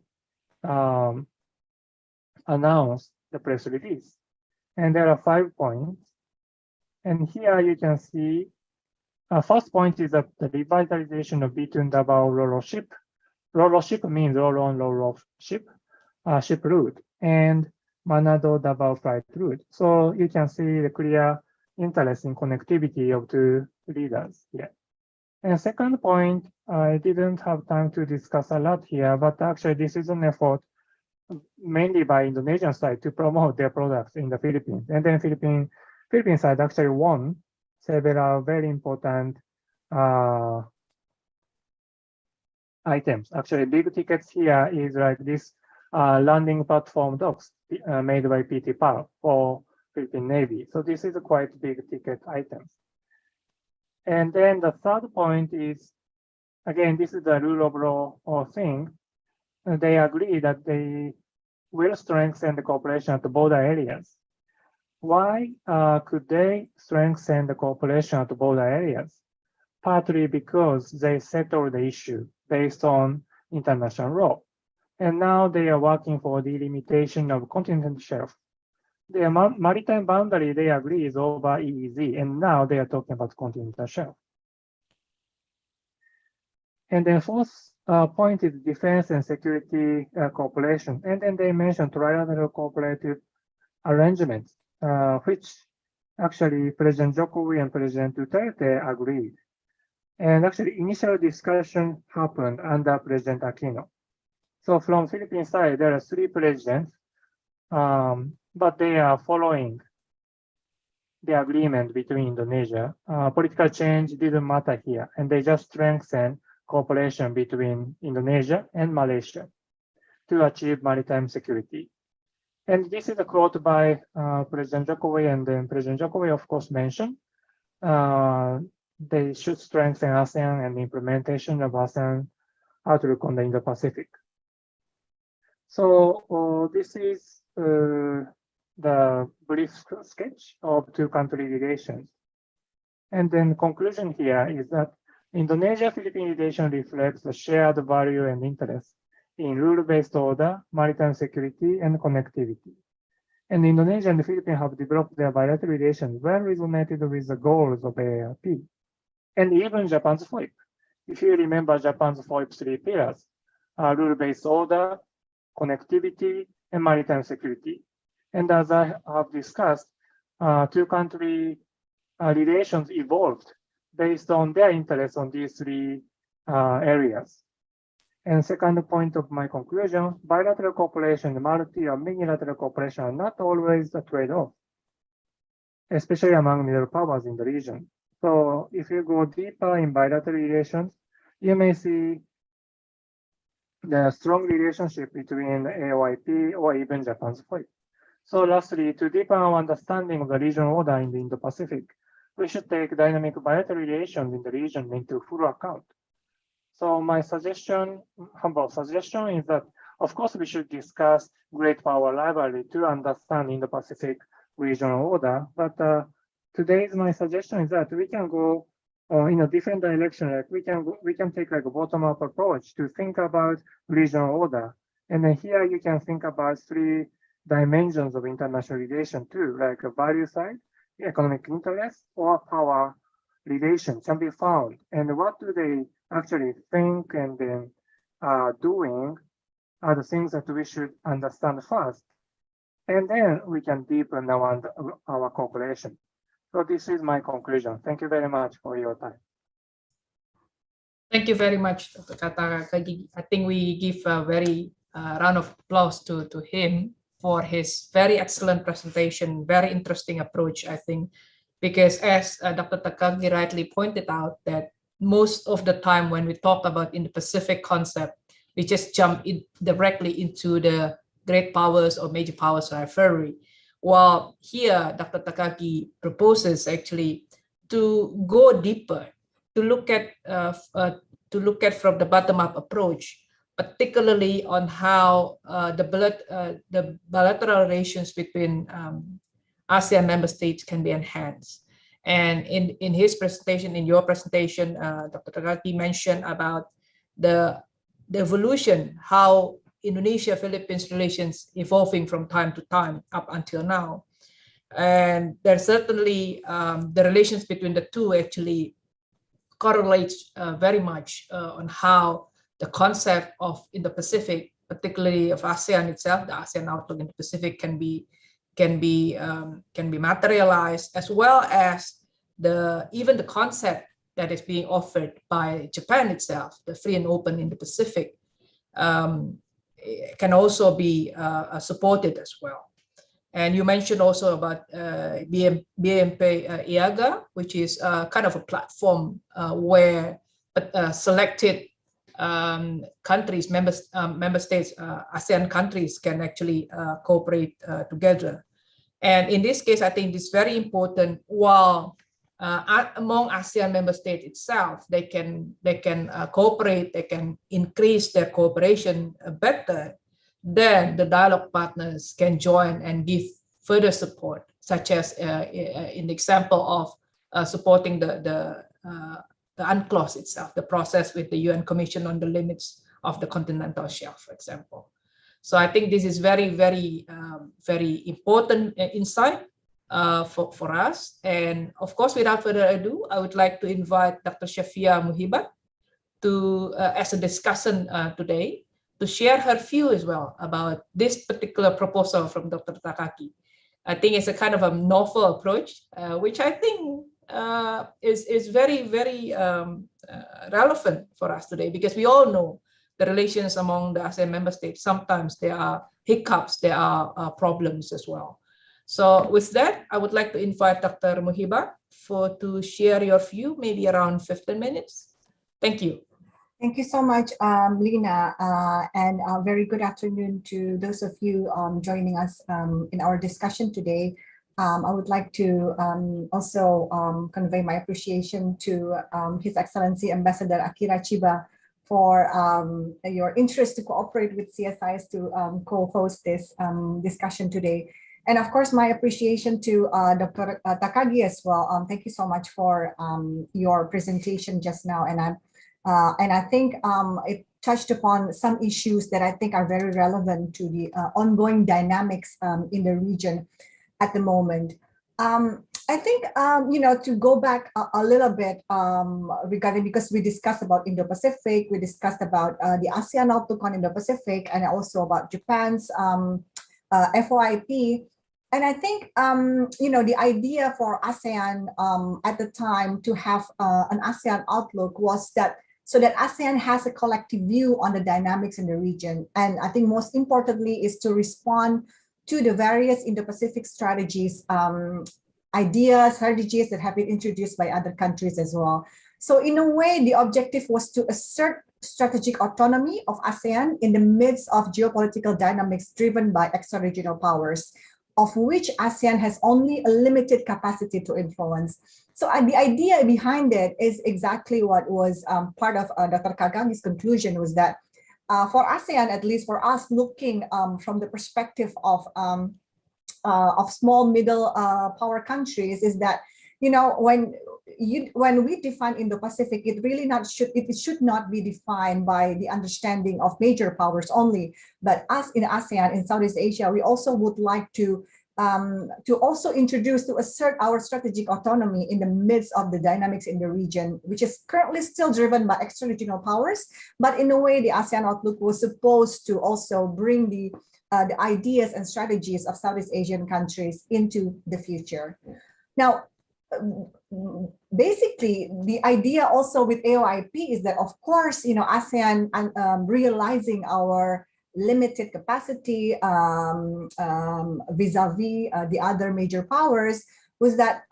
announced the press release. And there are 5 points. And here you can see, first point is that the revitalization of between Davao Ro-Ro ship. Ro-Ro ship means roll-on, roll-off ship, ship route, and Manado Davao flight route. So you can see the clear interest in connectivity of two leaders here. And second point, I didn't have time to discuss a lot here, but actually this is an effort mainly by Indonesian side to promote their products in the Philippines. And then Philippine side actually won several very important items. Actually, big tickets here is like this landing platform docks made by PT PAL for Philippine Navy. So this is a quite big ticket items. And then the third point is, again, this is the rule of law thing. They agree that they will strengthen the cooperation at the border areas. Why could they strengthen the cooperation at the border areas? Partly because they settled the issue based on international law. And now they are working for delimitation of continental shelf. Their maritime boundary, they agree, is over EEZ, and now they are talking about continental shelf. And then fourth point is defense and security cooperation. And then they mentioned trilateral cooperative arrangements, which actually President Jokowi and President Duterte agreed. And actually initial discussion happened under President Aquino. So from Philippine side, there are 3 presidents, but they are following the agreement between Indonesia. Political change didn't matter here, and they just strengthen cooperation between Indonesia and Malaysia to achieve maritime security. And this is a quote by President Jokowi, and then President Jokowi, of course, mentioned they should strengthen ASEAN and the implementation of ASEAN outlook on the Indo-Pacific. So this is the brief sketch of 2-country relations. And then conclusion here is that Indonesia-Philippine relation reflects the shared value and interest in rule-based order, maritime security, and connectivity. And Indonesia and the Philippines have developed their bilateral relations well resonated with the goals of AARP. And even Japan's FOIP. If you remember Japan's FOIP 3 pillars, rule-based order, connectivity, and maritime security. And as I have discussed, 2-country relations evolved based on their interests on these 3 areas. And second point of my conclusion, bilateral cooperation, multi or unilateral cooperation are not always a trade-off, especially among middle powers in the region. So if you go deeper in bilateral relations, you may see the strong relationship between AOIP or even Japan's FOIP. So lastly, to deepen our understanding of the regional order in the Indo-Pacific, we should take dynamic bilateral relations in the region into full account. So my suggestion, humble suggestion, is that, of course, we should discuss great power rivalry to understand Indo-Pacific regional order. But today's my suggestion is that we can go in a different direction. Like we can take like a bottom-up approach to think about regional order. And then here you can think about 3 dimensions of international relation too, like a value side, economic interest, or power relation can be found. And what do they actually think and then doing are the things that we should understand first. And then we can deepen our cooperation. So this is my conclusion. Thank you very much for your time. Thank you very much, Dr. Takagi. I think we give a very round of applause to him for his very excellent presentation, very interesting approach, I think, because as Dr. Takagi rightly pointed out, that most of the time when we talk about Indo-Pacific concept, we just jump in directly into the great powers or major powers rivalry. While here, Dr. Takagi proposes actually to go deeper, to look at from the bottom-up approach, particularly on how the bilateral relations between ASEAN member states can be enhanced. And in his presentation, in your presentation, Dr. Takagi mentioned about the evolution, how Indonesia-Philippines relations evolving from time to time up until now. And there's certainly the relations between the two actually correlates very much on how the concept of Indo-Pacific, particularly of ASEAN itself, the ASEAN outlook in the Pacific can be materialized, as well as even the concept that is being offered by Japan itself, the free and open in the Pacific, can also be supported as well. And you mentioned also about BMP IAGA, which is kind of a platform where selected countries, member states, ASEAN countries can actually cooperate together. And in this case, I think it's very important. While among ASEAN member states itself, they can cooperate, they can increase their cooperation better. Then the dialogue partners can join and give further support, such as in the example of supporting the UNCLOS itself, the process with the UN Commission on the Limits of the Continental Shelf, for example. So I think this is very, very, very important insight for us. And of course, without further ado, I would like to invite Dr. Shafiah Muhibat to, as a discussant today, to share her view as well about this particular proposal from Dr. Takagi. I think it's a kind of a novel approach, which I think is very, very relevant for us today, because we all know the relations among the ASEAN member states. Sometimes there are hiccups, there are problems as well. So with that, I would like to invite Dr. Muhibat to share your view, maybe around 15 minutes. Thank you. Thank you so much, Lina, and a very good afternoon to those of you joining us in our discussion today. I would like to also convey my appreciation to His Excellency Ambassador Akira Chiba for your interest to cooperate with CSIS to co-host this discussion today. And of course, my appreciation to Dr. Takagi as well. Thank you so much for your presentation just now. And I think it touched upon some issues that I think are very relevant to the ongoing dynamics in the region at the moment. I think, to go back a little bit regarding, because we discussed about Indo-Pacific, we discussed about the ASEAN outlook on Indo-Pacific, and also about Japan's FOIP. And I think, the idea for ASEAN at the time to have an ASEAN outlook was that so that ASEAN has a collective view on the dynamics in the region. And I think most importantly is to respond to the various Indo-Pacific strategies, ideas, strategies that have been introduced by other countries as well. So in a way, the objective was to assert strategic autonomy of ASEAN in the midst of geopolitical dynamics driven by extra-regional powers, of which ASEAN has only a limited capacity to influence. So the idea behind it is exactly what was part of Dr. Kagagi's conclusion, was that for ASEAN, at least for us looking from the perspective of small middle power countries, is that, when we define Indo-Pacific, it should not be defined by the understanding of major powers only, but us in ASEAN, in Southeast Asia, we also would like to also assert our strategic autonomy in the midst of the dynamics in the region, which is currently still driven by extra-regional powers. But in a way, the ASEAN outlook was supposed to also bring the ideas and strategies of Southeast Asian countries into the future. Now, basically, the idea also with AOIP is that, of course, ASEAN realizing our limited capacity vis-a-vis the other major powers, was that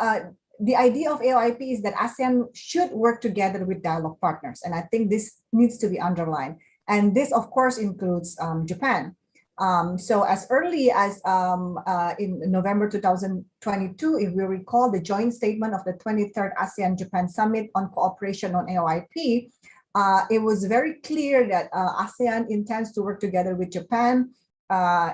the idea of AOIP is that ASEAN should work together with dialogue partners. And I think this needs to be underlined. And this, of course, includes Japan. So as early as in November 2022, if we recall the joint statement of the 23rd ASEAN-Japan Summit on Cooperation on AOIP, it was very clear that ASEAN intends to work together with Japan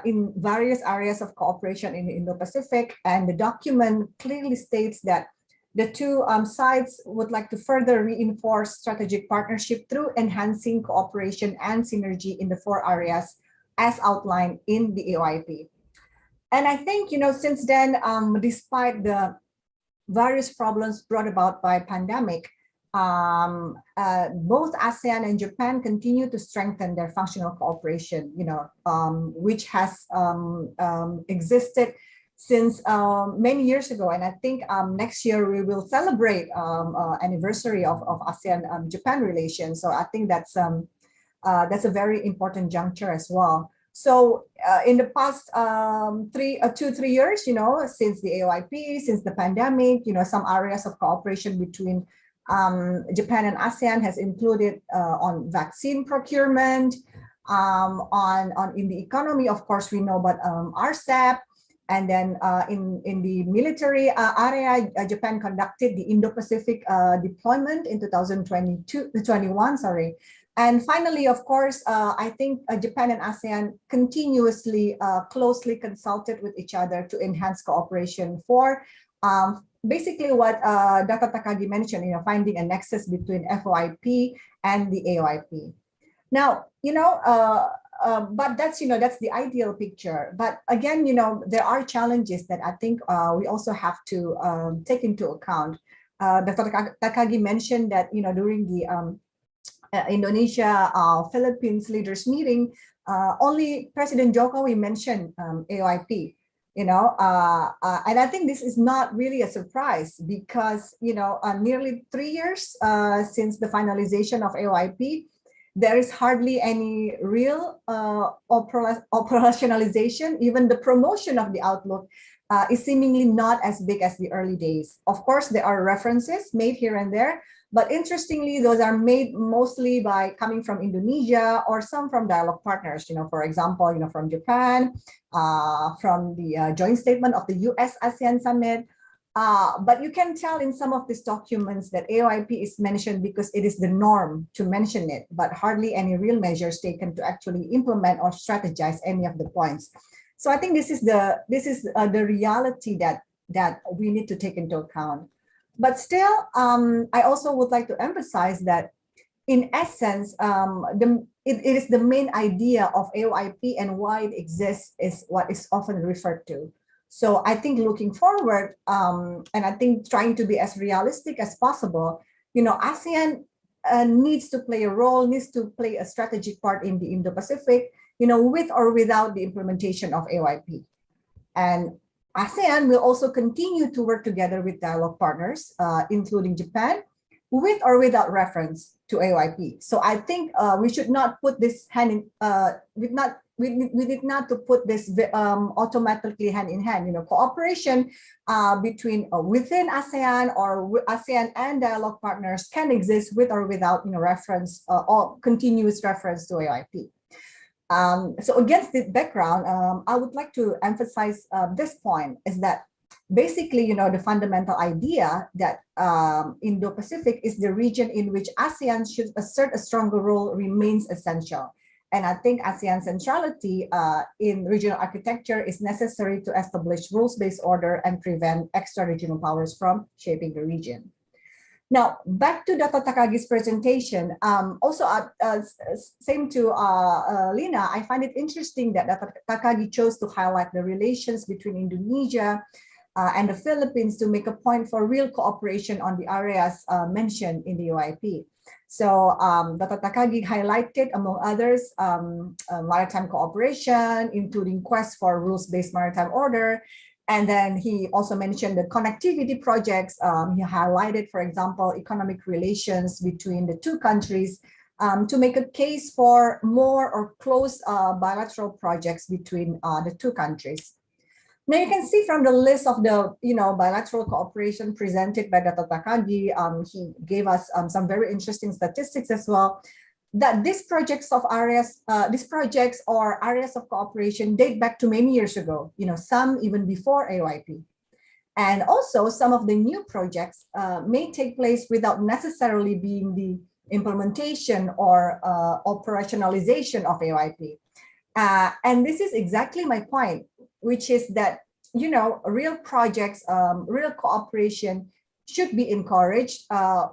in various areas of cooperation in the Indo-Pacific. And the document clearly states that the two sides would like to further reinforce strategic partnership through enhancing cooperation and synergy in the 4 areas as outlined in the AOIP. And I think, since then, despite the various problems brought about by pandemic, both ASEAN and Japan continue to strengthen their functional cooperation, which has existed since many years ago. And I think next year we will celebrate anniversary of ASEAN-Japan relations. So I think that's a very important juncture as well. So in the past 2-3 years, since the AOIP, since the pandemic, some areas of cooperation between Japan and ASEAN has included on vaccine procurement, in the economy, of course, we know about RCEP, and then in the military area, Japan conducted the Indo-Pacific deployment in 2021, sorry. And finally, of course, I think Japan and ASEAN continuously closely consulted with each other to enhance cooperation for basically what Dr. Takagi mentioned, finding a nexus between FOIP and the AOIP. Now, but that's the ideal picture. But again, there are challenges that I think we also have to take into account. Dr. Takagi mentioned that, during the Indonesia Philippines leaders meeting, only President Jokowi mentioned AOIP. And I think this is not really a surprise because, nearly 3 years since the finalization of AOIP, there is hardly any real operationalization. Even the promotion of the outlook is seemingly not as big as the early days. Of course, there are references made here and there, but interestingly, those are made mostly by coming from Indonesia or some from dialogue partners, for example, from Japan, from the joint statement of the US-ASEAN Summit. But you can tell in some of these documents that AOIP is mentioned because it is the norm to mention it, but hardly any real measures taken to actually implement or strategize any of the points. So I think this is the reality that we need to take into account. But still, I also would like to emphasize that in essence, it is the main idea of AOIP and why it exists is what is often referred to. So I think looking forward, and I think trying to be as realistic as possible, ASEAN needs to play a role, needs to play a strategic part in the Indo-Pacific, with or without the implementation of AOIP. And ASEAN will also continue to work together with dialogue partners, including Japan, with or without reference to AOIP. So I think we should not put this we need not to put this automatically hand in hand. Cooperation between within ASEAN or ASEAN and dialogue partners can exist with or without reference or continuous reference to AOIP. So against this background, I would like to emphasize this point is that basically, the fundamental idea that Indo-Pacific is the region in which ASEAN should assert a stronger role remains essential. And I think ASEAN centrality in regional architecture is necessary to establish rules-based order and prevent extra-regional powers from shaping the region. Now, back to Dr. Takagi's presentation. Also, same to Lina, I find it interesting that Dr. Takagi chose to highlight the relations between Indonesia and the Philippines to make a point for real cooperation on the areas mentioned in the AOIP. So Dr. Takagi highlighted, among others, maritime cooperation, including quest for rules-based maritime order. And then he also mentioned the connectivity projects. He highlighted, for example, economic relations between the two countries to make a case for more or close bilateral projects between the two countries. Now you can see from the list of the bilateral cooperation presented by Dr. Takagi, he gave us some very interesting statistics as well, that these projects or areas of cooperation date back to many years ago, some even before AOIP. And also some of the new projects may take place without necessarily being the implementation or operationalization of AOIP. And this is exactly my point, which is that, real projects, real cooperation should be encouraged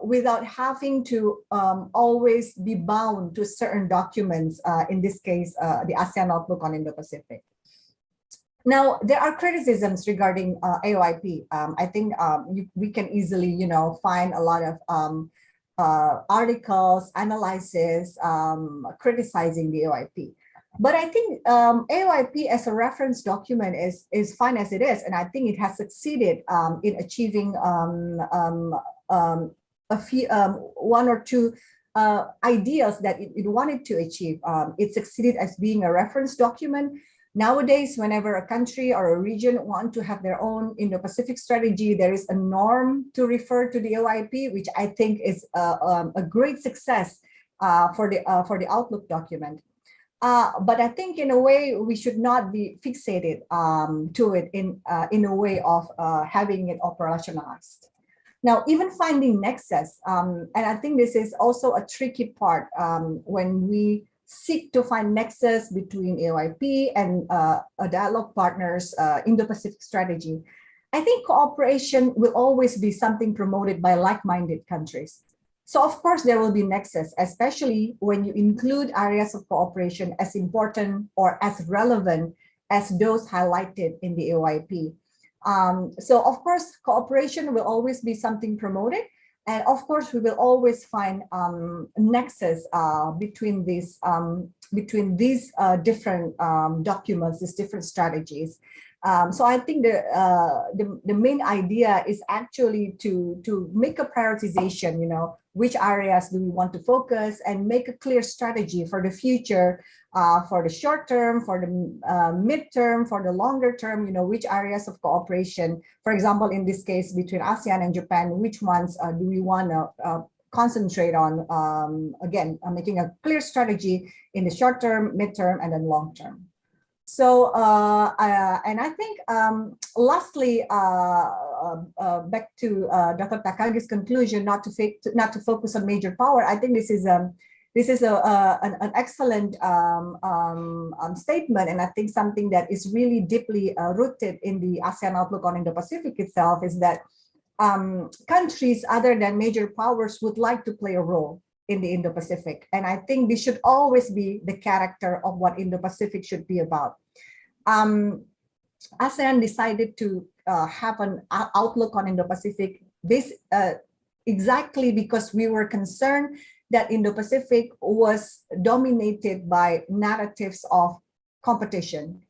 without having to always be bound to certain documents, in this case, the ASEAN Outlook on Indo-Pacific. Now, there are criticisms regarding AOIP. I think we can easily, find a lot of articles, analysis, criticizing the AOIP. But I think AOIP as a reference document is fine as it is, and I think it has succeeded in achieving one or two ideals that it wanted to achieve. It succeeded as being a reference document. Nowadays, whenever a country or a region want to have their own Indo-Pacific strategy, there is a norm to refer to the OIP, which I think is a great success for the Outlook document. But I think in a way we should not be fixated to it in a way of having it operationalized. Now, even finding nexus, and I think this is also a tricky part when we seek to find nexus between AOIP and a dialogue partner's Indo-Pacific strategy. I think cooperation will always be something promoted by like-minded countries. So of course there will be nexus, especially when you include areas of cooperation as important or as relevant as those highlighted in the AOIP. So of course, cooperation will always be something promoted. And of course, we will always find nexus between these different documents, these different strategies. So I think the main idea is actually to make a prioritization, which areas do we want to focus and make a clear strategy for the future, for the short term, for the midterm, for the longer term, which areas of cooperation, for example, in this case, between ASEAN and Japan, which ones do we want to concentrate on, again, making a clear strategy in the short term, midterm, and then long term. So, and I think, lastly, back to Dr. Takagi's conclusion, not to focus on major power. I think this is an excellent statement, and I think something that is really deeply rooted in the ASEAN outlook on Indo-Pacific itself is that countries other than major powers would like to play a role in the Indo-Pacific. And I think this should always be the character of what Indo-Pacific should be about. ASEAN decided to have an outlook on Indo-Pacific exactly because we were concerned that Indo-Pacific was dominated by narratives of competition.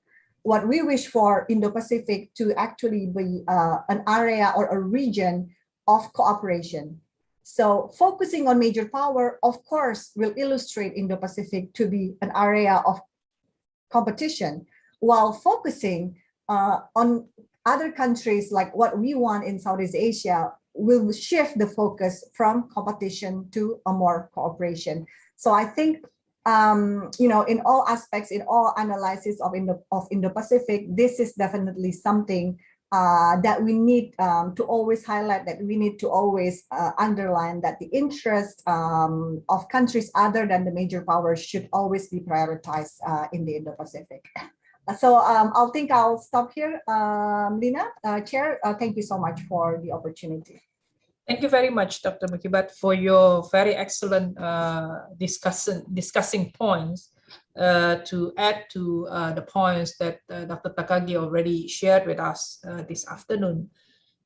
What we wish for Indo-Pacific to actually be an area or a region of cooperation. So focusing on major power, of course, will illustrate Indo-Pacific to be an area of competition, while focusing on other countries like what we want in Southeast Asia will shift the focus from competition to a more cooperation. So I think, in all aspects, in all analysis of Indo-Pacific, this is definitely something that we need to always highlight, that we need to always underline, that the interest of countries other than the major powers should always be prioritized in the Indo-Pacific. So I'll stop here. Lina, Chair, thank you so much for the opportunity. Thank you very much, Dr. Muhibat, for your very excellent discussing points to add to the points that Dr. Takagi already shared with us this afternoon.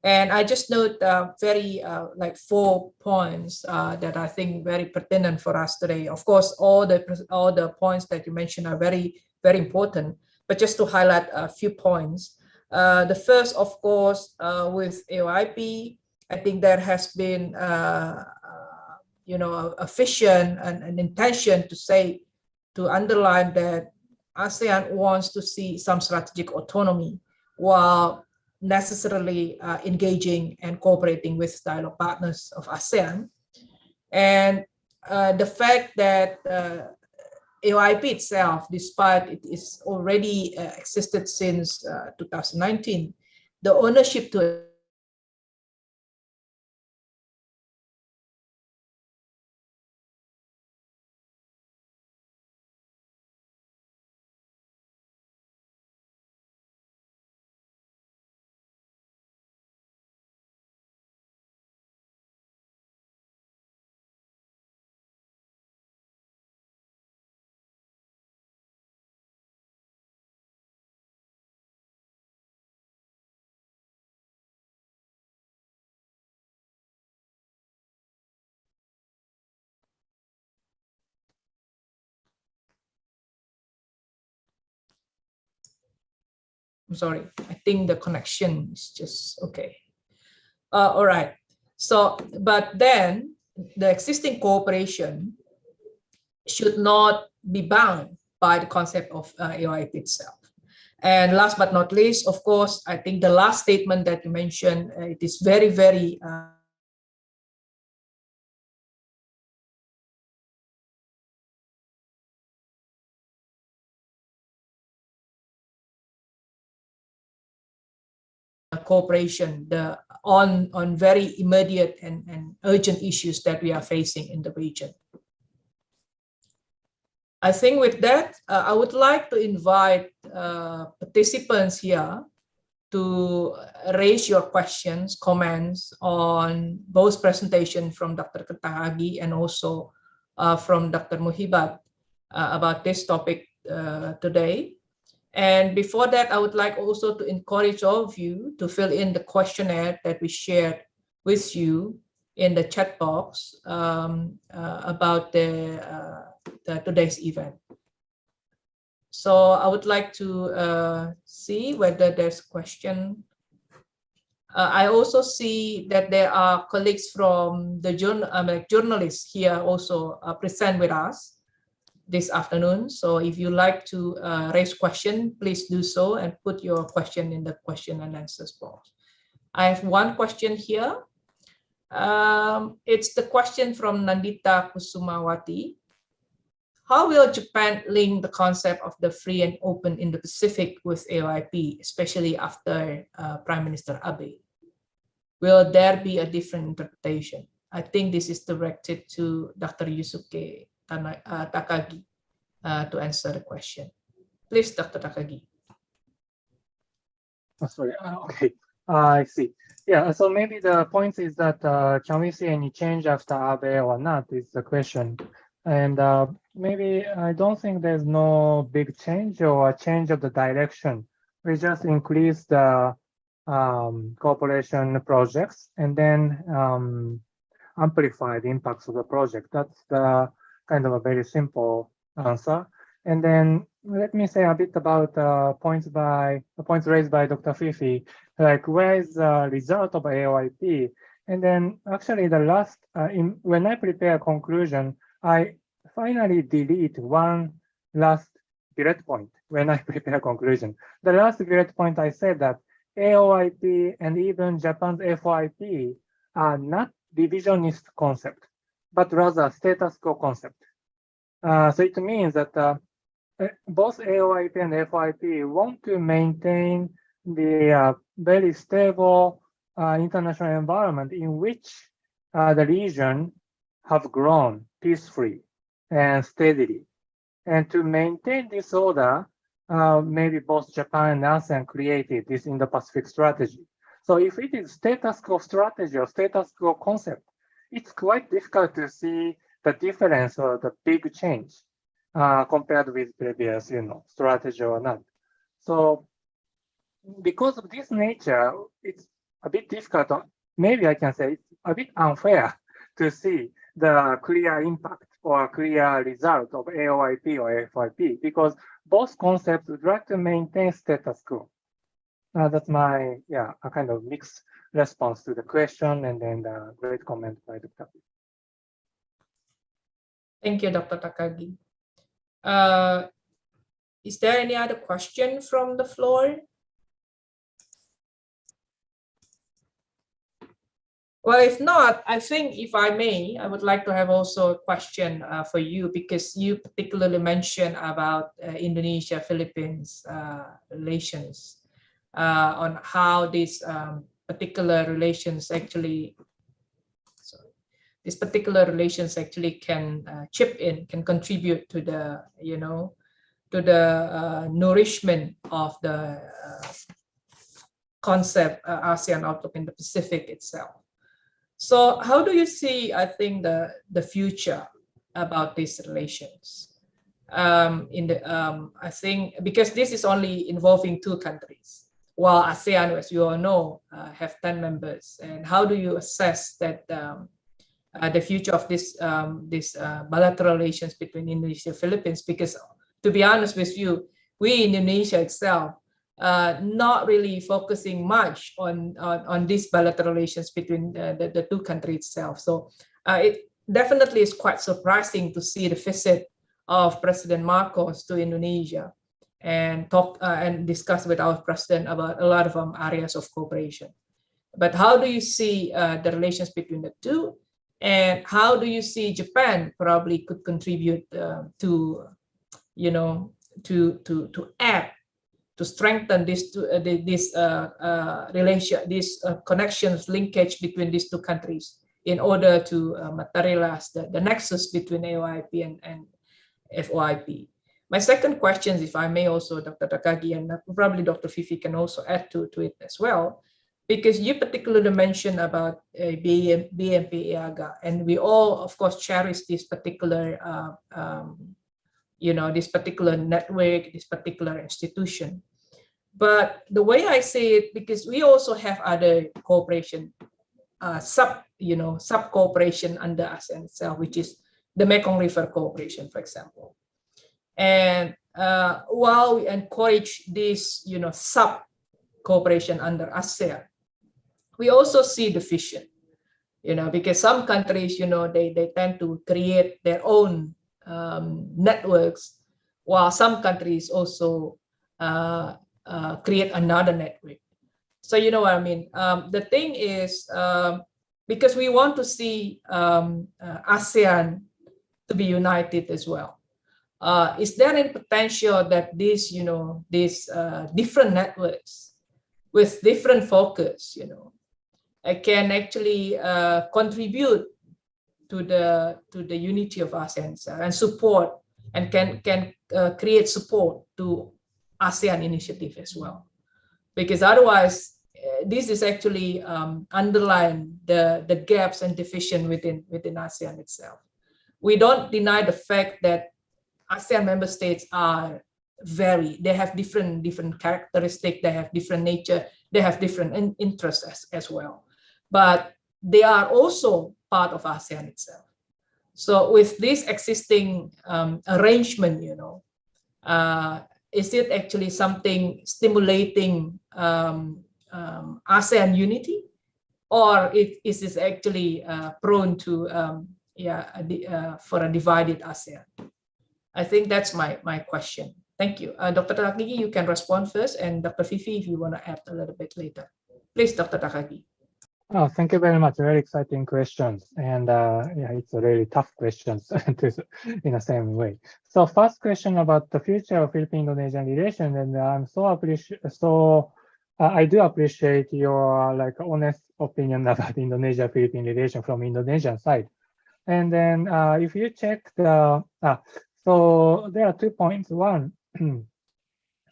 And I just note like 4 points that I think very pertinent for us today. Of course, all the points that you mentioned are very, very important, but just to highlight a few points. The first, of course, with AOIP, I think there has been, a vision and an intention to underline that ASEAN wants to see some strategic autonomy while necessarily engaging and cooperating with dialogue partners of ASEAN. And the fact that AOIP itself, despite it is already existed since 2019, the ownership to I'm sorry, I think the connection is just okay. All right. So, but then the existing cooperation should not be bound by the concept of AOIP itself. And last but not least, of course, I think the last statement that you mentioned, it is very, very cooperation on very immediate and urgent issues that we are facing in the region. I think with that, I would like to invite participants here to raise your questions, comments on both presentation from Dr. Takagi and also from Dr. Muhibat about this topic today. And before that, I would like also to encourage all of you to fill in the questionnaire that we shared with you in the chat box about today's event. So I would like to see whether there's a question. I also see that there are colleagues from the journalists here also present with us this afternoon. So if you like to raise question, please do so and put your question in the question and answers box. I have one question here. It's the question from Nandita Kusumawati. How will Japan link the concept of the free and open Indo-Pacific with AOIP, especially after Prime Minister Abe? Will there be a different interpretation? I think this is directed to Dr. Yusuke Takagi to answer the question. Please, Dr. Takagi. Oh, sorry. Okay, I see. Yeah, so maybe the point is that can we see any change after Abe or not is the question. And maybe I don't think there's no big change or a change of the direction. We just increase the cooperation projects and then amplify the impacts of the project. That's the kind of a very simple answer. And then let me say a bit about points raised by Dr. Fifi, like where is the result of AOIP? And then actually the last, when I prepare a conclusion, I finally delete one last bullet point when I prepare a conclusion. The last bullet point I said that AOIP and even Japan's FYP are not revisionist concept, but rather status quo concept. So it means that both AOIP and FYP want to maintain the very stable international environment in which the region have grown peacefully and steadily. And to maintain this order, maybe both Japan and ASEAN created this Indo-Pacific strategy. So if it is status quo strategy or status quo concept, it's quite difficult to see the difference or the big change compared with previous, strategy or not. So because of this nature, it's a bit difficult, maybe I can say it's a bit unfair to see the clear impact or clear result of AOIP or FYP, because both concepts would like to maintain status quo. That's my, a kind of mixed response to the question and then the great comment by Dr. Thank you, Dr. Takagi. Is there any other question from the floor? Well, if not, I think if I may, I would like to have also a question for you, because you particularly mentioned about Indonesia-Philippines relations, on how these particular relations actually can chip in, can contribute to the, nourishment of the concept ASEAN outlook in the Pacific itself. So how do you see, I think, the future about these relations? I think because this is only involving 2 countries, while ASEAN, as you all know, have 10 members. And how do you assess that the future of this bilateral relations between Indonesia and Philippines? Because to be honest with you, we in Indonesia itself not really focusing much on these bilateral relations between the 2 countries itself. So It definitely is quite surprising to see the visit of President Marcos to Indonesia and talk and discuss with our president about a lot of areas of cooperation. But how do you see the relations between the two, and how do you see Japan probably could contribute to, you know, to add to strengthen this relation, this connections, linkage between these two countries in order to materialize the nexus between AOIP and FOIP. My second question, if I may also, Dr. Takagi, and probably Dr. Fifi can also add to it as well, because you particularly mentioned about BMP IAGA, and we all, of course, cherish this particular, this particular network, this particular institution. But the way I see it, because we also have other cooperation, sub cooperation under ASEAN itself, which is the Mekong River Cooperation, for example. And while we encourage this, sub cooperation under ASEAN, we also see the vision, because some countries, they tend to create their own networks, while some countries also create another network. So you know what I mean? The thing is, because we want to see ASEAN to be united as well. Is there any potential that these different networks with different focus, can actually contribute to the unity of ASEAN and support, and can create support to ASEAN initiative as well? Because otherwise, this is actually underline the gaps and division within ASEAN itself. We don't deny the fact that ASEAN member states they have different characteristics, they have different nature, they have different interests as well. But they are also part of ASEAN itself. So with this existing arrangement, is it actually something stimulating ASEAN unity, or is this actually prone to for a divided ASEAN? I think that's my question. Thank you. Dr. Takagi, you can respond first, and Dr. Fifi, if you want to add a little bit later. Please, Dr. Takagi. Oh, thank you very much. Very exciting questions. And it's a really tough questions in the same way. So first question about the future of Philippine-Indonesian relation, and I'm I do appreciate your honest opinion about Indonesia-Philippine relation from Indonesian side. And then if you check so there are 2 points. One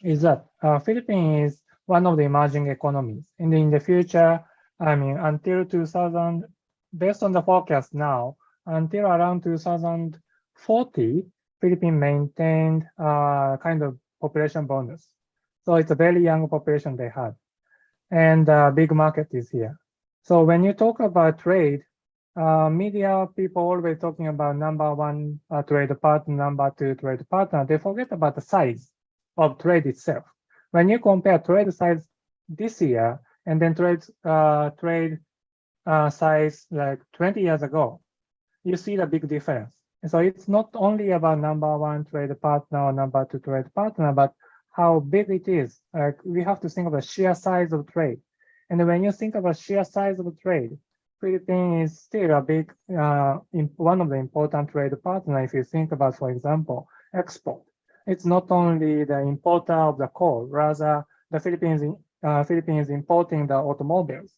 is that Philippines is one of the emerging economies, and in the future, I mean, until 2000, based on the forecast now, until around 2040, Philippines maintained kind of population bonus. So it's a very young population they had, and big market is here. So when you talk about trade, media people always talking about number one trade partner, number two trade partner. They forget about the size of trade itself. When you compare trade size this year and then trade size like 20 years ago, you see the big difference. And so it's not only about number one trade partner or number two trade partner, but how big it is. Like we have to think of the sheer size of trade. And when you think about sheer size of trade, Philippines is still a big, one of the important trade partners. If you think about, for example, export, it's not only the importer of the coal, rather the Philippines importing the automobiles,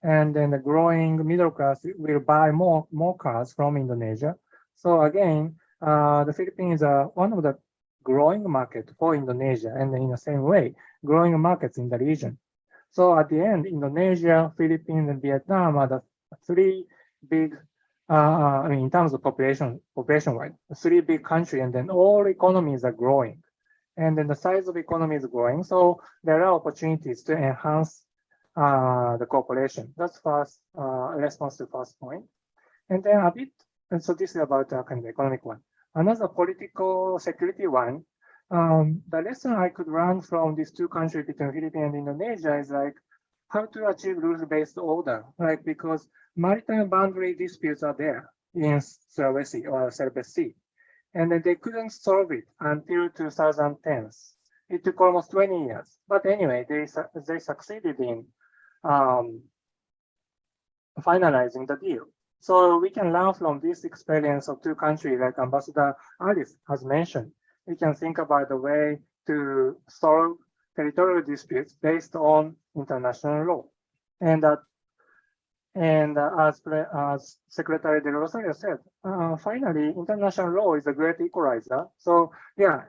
and then the growing middle class will buy more cars from Indonesia. So again, the Philippines are one of the growing market for Indonesia, and in the same way, growing markets in the region. So at the end, Indonesia, Philippines, and Vietnam are the three big, in terms of population-wide, three big countries, and then all economies are growing. And then the size of economy is growing. So there are opportunities to enhance the cooperation. That's first response to first point. And then a bit, and so this is about kind of economic one. Another political security one, the lesson I could learn from these two countries between Philippines and Indonesia is like how to achieve rules-based order, like because maritime boundary disputes are there. in Sulawesi or Celebes Sea. And then they couldn't solve it until 2010. It took almost 20 years. But anyway, they succeeded in finalizing the deal. So we can learn from this experience of two countries, like Ambassador Alice has mentioned. We can think about the way to solve territorial disputes based on international law. And as Secretary De Rosario said, finally, international law is a great equalizer. So yeah,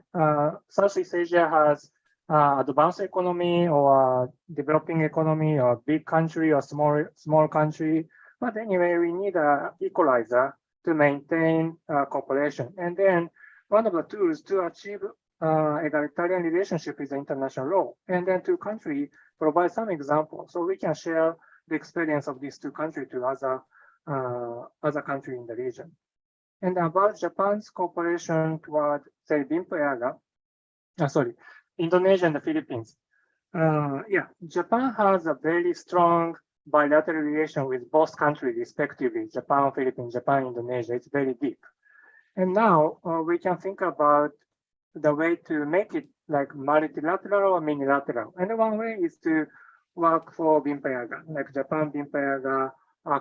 Southeast Asia has advanced economy or developing economy or big country or small country. But anyway, we need an equalizer to maintain cooperation. And then one of the tools to achieve egalitarian relationship is international law. And then two countries provide some examples. So we can share the experience of these two countries to other countries in the region. And about Japan's cooperation toward, say, Indonesia and the Philippines. Yeah, Japan has a very strong bilateral relation with both countries respectively, Japan, Philippines, Japan, Indonesia. It's very deep. And now we can think about the way to make it like multilateral or minilateral. And one way is to work for BIMPAYAGA, like Japan BIMPAYAGA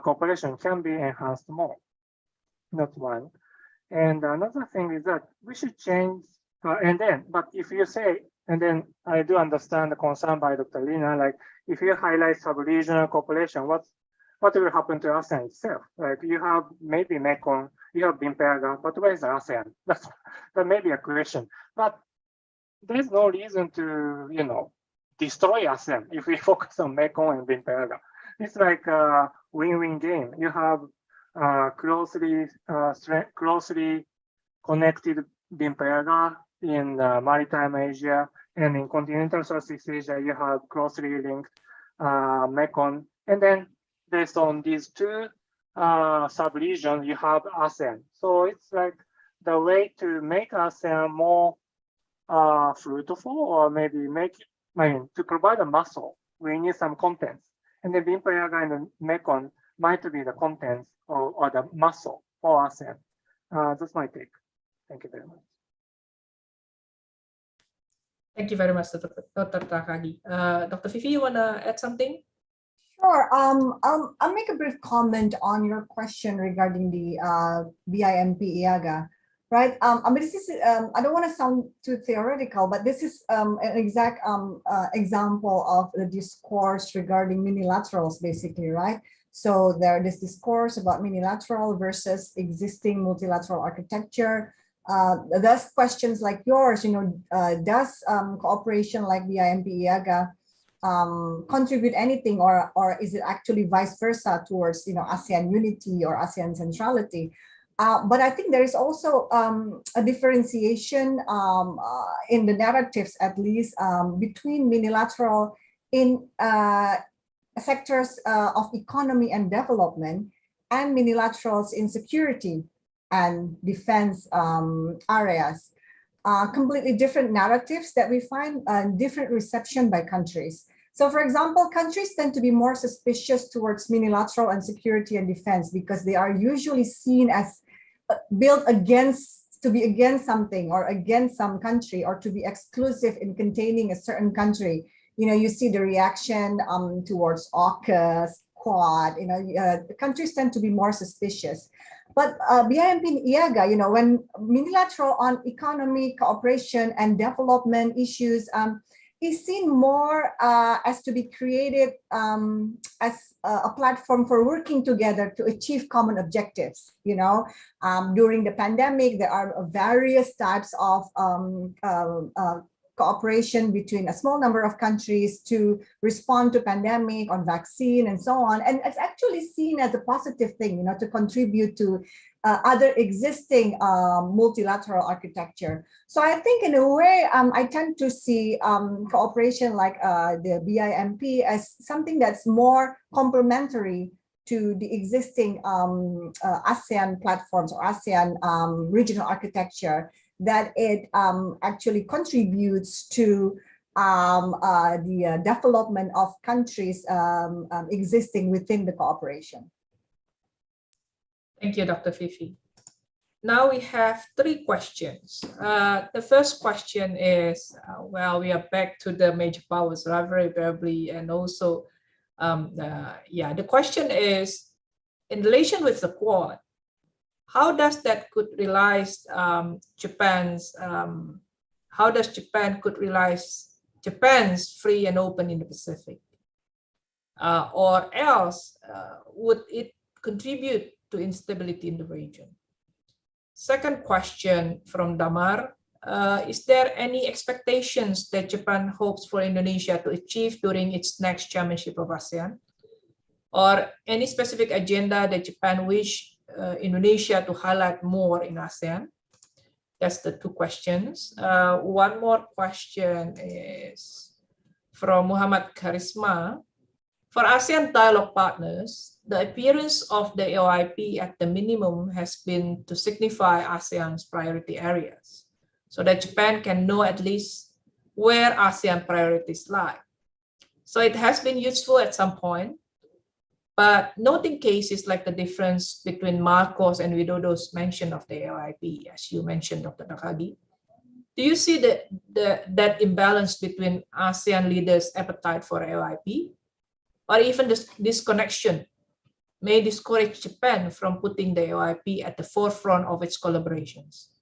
cooperation can be enhanced more, not one. And another thing is that we should change, but if you say, and then I do understand the concern by Dr. Lina, like if you highlight sub-regional cooperation, what will happen to ASEAN itself? Like you have maybe Mekong, you have BIMPAYAGA, but where is ASEAN? That may be a question, but there's no reason to, destroy ASEAN if we focus on Mekong and BIMPAYAGA. It's like a win-win game. You have closely connected BIMPAYAGA in maritime Asia, and in continental Southeast Asia, you have closely linked Mekong. And then based on these two sub-regions, you have ASEAN. So it's like the way to make ASEAN more fruitful, or maybe to provide a muscle, we need some contents. And the BIMPAYAGA and the Mekong might be the contents or the muscle for ASEAN. That's my take. Thank you very much. Thank you very much, Dr. Takagi. Dr. Fifi, you want to add something? Sure. I'll make a brief comment on your question regarding the BIMP-IAGA. Right. This is, I don't want to sound too theoretical, but this is an exact example of the discourse regarding minilaterals, basically, right? So there is discourse about minilateral versus existing multilateral architecture. Thus, questions like yours, does cooperation like BIMP-IAGA contribute anything, or is it actually vice versa towards, ASEAN unity or ASEAN centrality? But I think there is also a differentiation in the narratives, at least, between minilateral in sectors of economy and development and minilaterals in security and defense areas. Completely different narratives that we find different reception by countries. So for example, countries tend to be more suspicious towards minilateral and security and defense because they are usually seen as built to be against something or against some country, or to be exclusive in containing a certain country. You see the reaction towards AUKUS, Quad, countries tend to be more suspicious. But BIMP-IAGA, when minilateral on economy, cooperation and development issues is seen more as to be created as a platform for working together to achieve common objectives. During the pandemic, there are various types of cooperation between a small number of countries to respond to pandemic, on vaccine and so on. And it's actually seen as a positive thing, to contribute to other existing multilateral architecture. So I think in a way, I tend to see cooperation like the BIMP as something that's more complementary to the existing ASEAN platforms or ASEAN regional architecture, that it actually contributes to the development of countries existing within the cooperation. Thank you, Dr. Fifi. Now we have 3 questions. The first question is, well, we are back to the major powers, very briefly, and also, the question is, in relation with the Quad, how does that could realize Japan's, how does Japan could realize Japan's free and open Indo-Pacific? Or else, would it contribute to instability in the region? Second question from Damar, is there any expectations that Japan hopes for Indonesia to achieve during its next chairmanship of ASEAN? Or any specific agenda that Japan wish Indonesia to highlight more in ASEAN? That's the 2 questions. One more question is from Muhammad Karisma. For ASEAN dialogue partners, the appearance of the AOIP at the minimum has been to signify ASEAN's priority areas, so that Japan can know at least where ASEAN priorities lie. So it has been useful at some point, but noting cases like the difference between Marcos and Widodo's mention of the AOIP, as you mentioned, Dr. Takagi, do you see that imbalance between ASEAN leaders' appetite for AOIP? Or even this connection may discourage Japan from putting the AOIP at the forefront of its collaborations?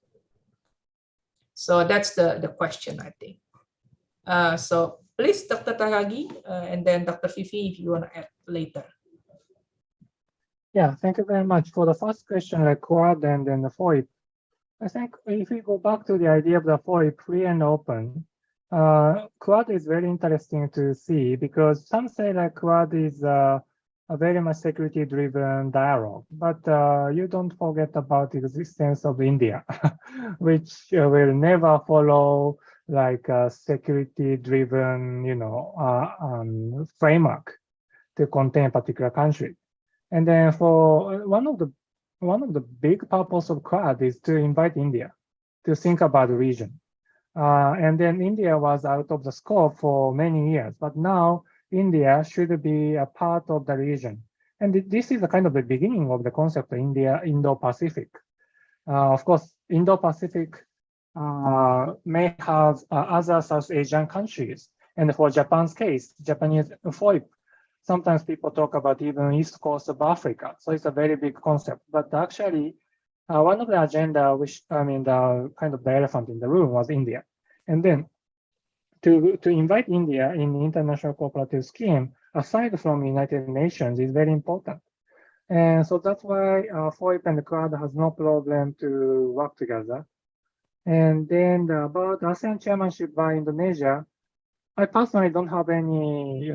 So that's the question, I think. So please, Dr. Takagi, and then Dr. Fifi, if you want to add later. Yeah, thank you very much. For the first question, like Quad and then the FOIP, I think if we go back to the idea of the FOIP, free and open, Quad is very interesting to see because some say like Quad is a very much security-driven dialogue, but you don't forget about the existence of India, which will never follow like a security-driven, framework to contain a particular country. And then for one of the big purpose of Quad is to invite India to think about the region. And then India was out of the scope for many years, but now India should be a part of the region. And this is a kind of the beginning of the concept of Indo-Pacific. Of course, Indo-Pacific may have other South Asian countries. And for Japan's case, Japanese FOIP, sometimes people talk about even East Coast of Africa. So it's a very big concept. But actually, one of the agenda, the kind of the elephant in the room was India. And then to invite India in the international cooperative scheme, aside from United Nations, is very important. And so that's why FOIP and the Quad has no problem to work together. And then about ASEAN chairmanship by Indonesia, I personally don't have any,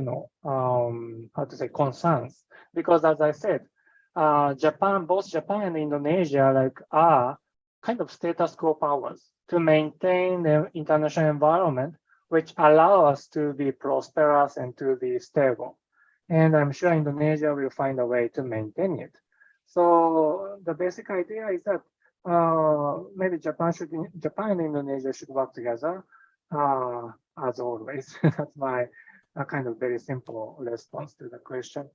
concerns, because as I said, both Japan and Indonesia are kind of status quo powers to maintain the international environment, which allow us to be prosperous and to be stable. And I'm sure Indonesia will find a way to maintain it. So the basic idea is that maybe Japan and Indonesia should work together as always. That's my kind of very simple response to the question.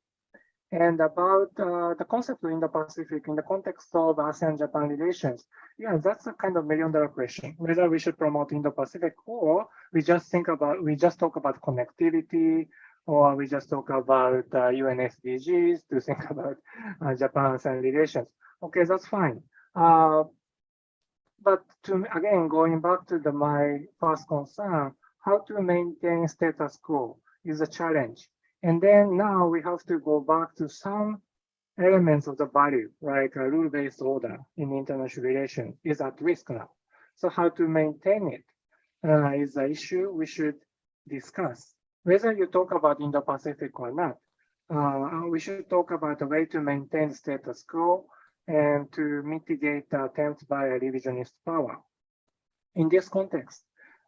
And about the concept of Indo-Pacific in the context of ASEAN-Japan relations, yeah, that's a kind of million-dollar question, whether we should promote Indo-Pacific or we just talk about connectivity, or we just talk about UN SDGs to think about Japan-ASEAN relations. Okay, that's fine. But again, going back to my first concern, how to maintain status quo is a challenge. And then now we have to go back to some elements of the value, like a rule-based order in international relations is at risk now. So how to maintain it is an issue we should discuss. Whether you talk about Indo-Pacific or not, we should talk about a way to maintain status quo and to mitigate the attempts by a revisionist power. In this context,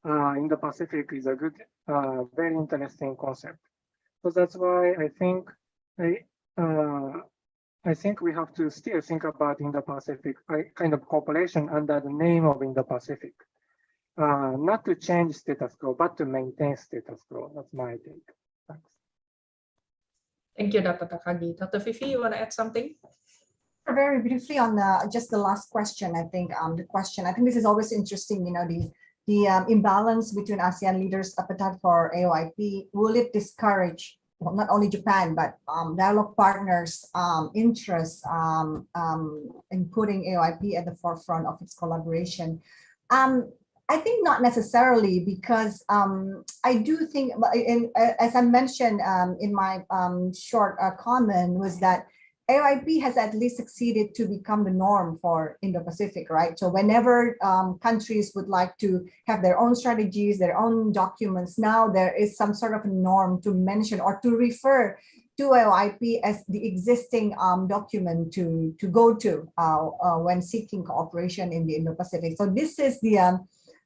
Indo-Pacific is a good, very interesting concept. So that's why I think we have to still think about Indo-Pacific kind of cooperation under the name of Indo-Pacific, not to change status quo, but to maintain status quo. That's my take. Thanks. Thank you, Dr. Takagi. Dr. Fifi, you want to add something? very briefly on just the last question. I think I think this is always interesting. You know, the imbalance between ASEAN leaders' appetite for AOIP. Will it discourage not only Japan but dialogue partners' interest in putting AOIP at the forefront of its collaboration? I think not necessarily, because I do think, as I mentioned in my short comment, was that AOIP has at least succeeded to become the norm for Indo-Pacific, right? So whenever countries would like to have their own strategies, their own documents, now there is some sort of a norm to mention or to refer to AOIP as the existing document to go to when seeking cooperation in the Indo-Pacific. So this is the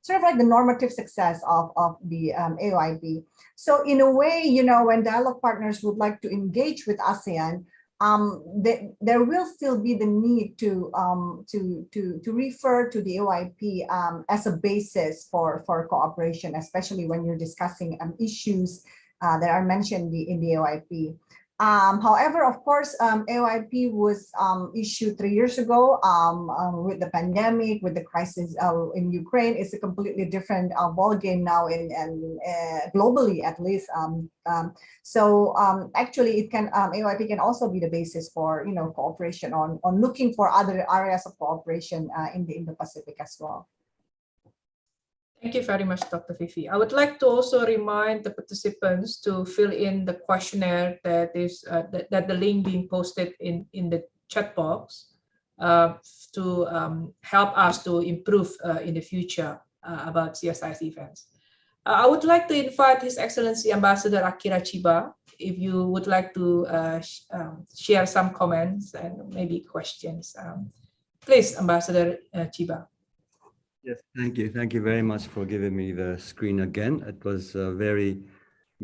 sort of like the normative success of the AOIP. So in a way, you know, when dialogue partners would like to engage with ASEAN, there will still be the need to refer to the AOIP as a basis for cooperation, especially when you're discussing issues that are mentioned in the AOIP. However, of course, AOIP was issued 3 years ago with the pandemic, with the crisis in Ukraine. It's a completely different ballgame now, and globally at least. Actually, it can AOIP can also be the basis for cooperation on looking for other areas of cooperation in the Indo-Pacific as well. Thank you very much, Dr. Fifi. I would like to also remind the participants to fill in the questionnaire that is that the link being posted in the chat box to help us to improve in the future about CSIS events. I would like to invite His Excellency Ambassador Akira Chiba, if you would like to share some comments and maybe questions. Please, Ambassador Chiba. Yes, thank you. Thank you very much for giving me the screen again. It was a very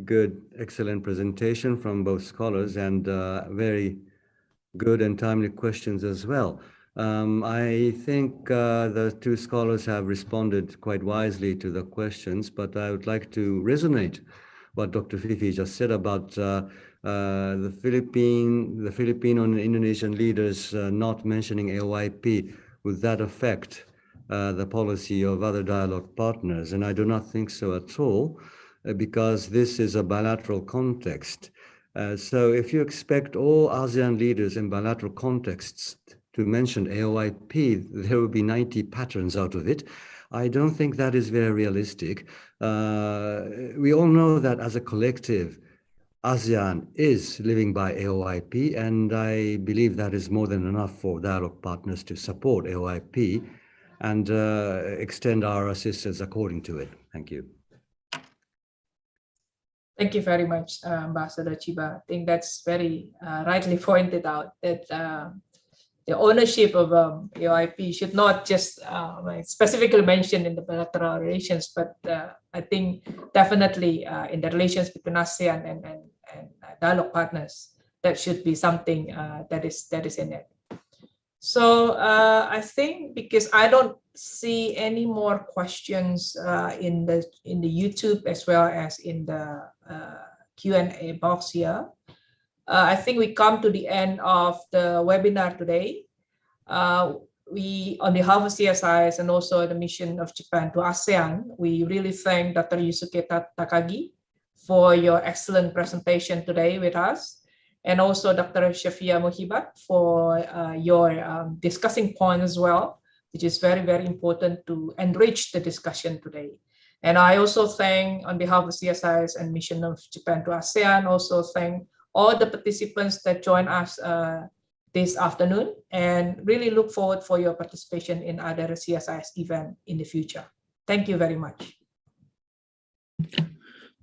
good, excellent presentation from both scholars, and very good and timely questions as well. I think the two scholars have responded quite wisely to the questions, but I would like to resonate what Dr. Fifi just said about the Filipino and Indonesian leaders not mentioning AOIP. Would that affect the policy of other dialogue partners? And I do not think so at all, because this is a bilateral context. So if you expect all ASEAN leaders in bilateral contexts to mention AOIP, there will be 90 patterns out of it. I don't think that is very realistic. We all know that as a collective, ASEAN is living by AOIP, and I believe that is more than enough for dialogue partners to support AOIP and extend our assistance according to it. Thank you. Thank you very much, Ambassador Chiba. I think that's very rightly pointed out that the ownership of AOIP should not just specifically mentioned in the bilateral relations, but I think definitely in the relations between ASEAN and dialogue partners, that should be something that is in it. So I think, because I don't see any more questions in the YouTube as well as in the Q&A box here, I think we come to the end of the webinar today. We, on behalf of CSIS and also the mission of Japan to ASEAN, we really thank Dr. Yusuke Takagi for your excellent presentation today with us. And also Dr. Shafiah Muhibat for your discussing point as well, which is very, very important to enrich the discussion today. And I also thank, on behalf of CSIS and Mission of Japan to ASEAN, also thank all the participants that joined us this afternoon, and really look forward for your participation in other CSIS event in the future. Thank you very much.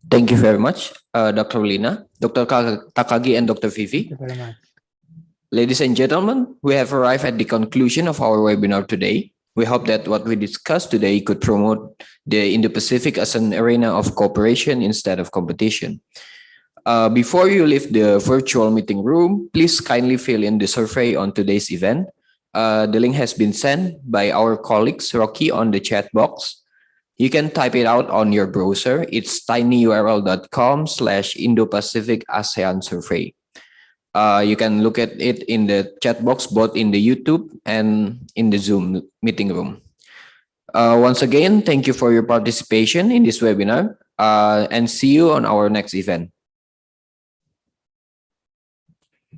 Thank you very much, Dr. Lina, Dr. Takagi, and Dr. Fifi. Thank you very much. Ladies and gentlemen, we have arrived at the conclusion of our webinar today. We hope that what we discussed today could promote the Indo-Pacific as an arena of cooperation instead of competition. Before you leave the virtual meeting room, please kindly fill in the survey on today's event. The link has been sent by our colleagues, Rocky, on the chat box. You can type it out on your browser. It's tinyurl.com/Indo-Pacific ASEAN survey. You can look at it in the chat box, both in the YouTube and in the Zoom meeting room. Once again, thank you for your participation in this webinar, and see you on our next event.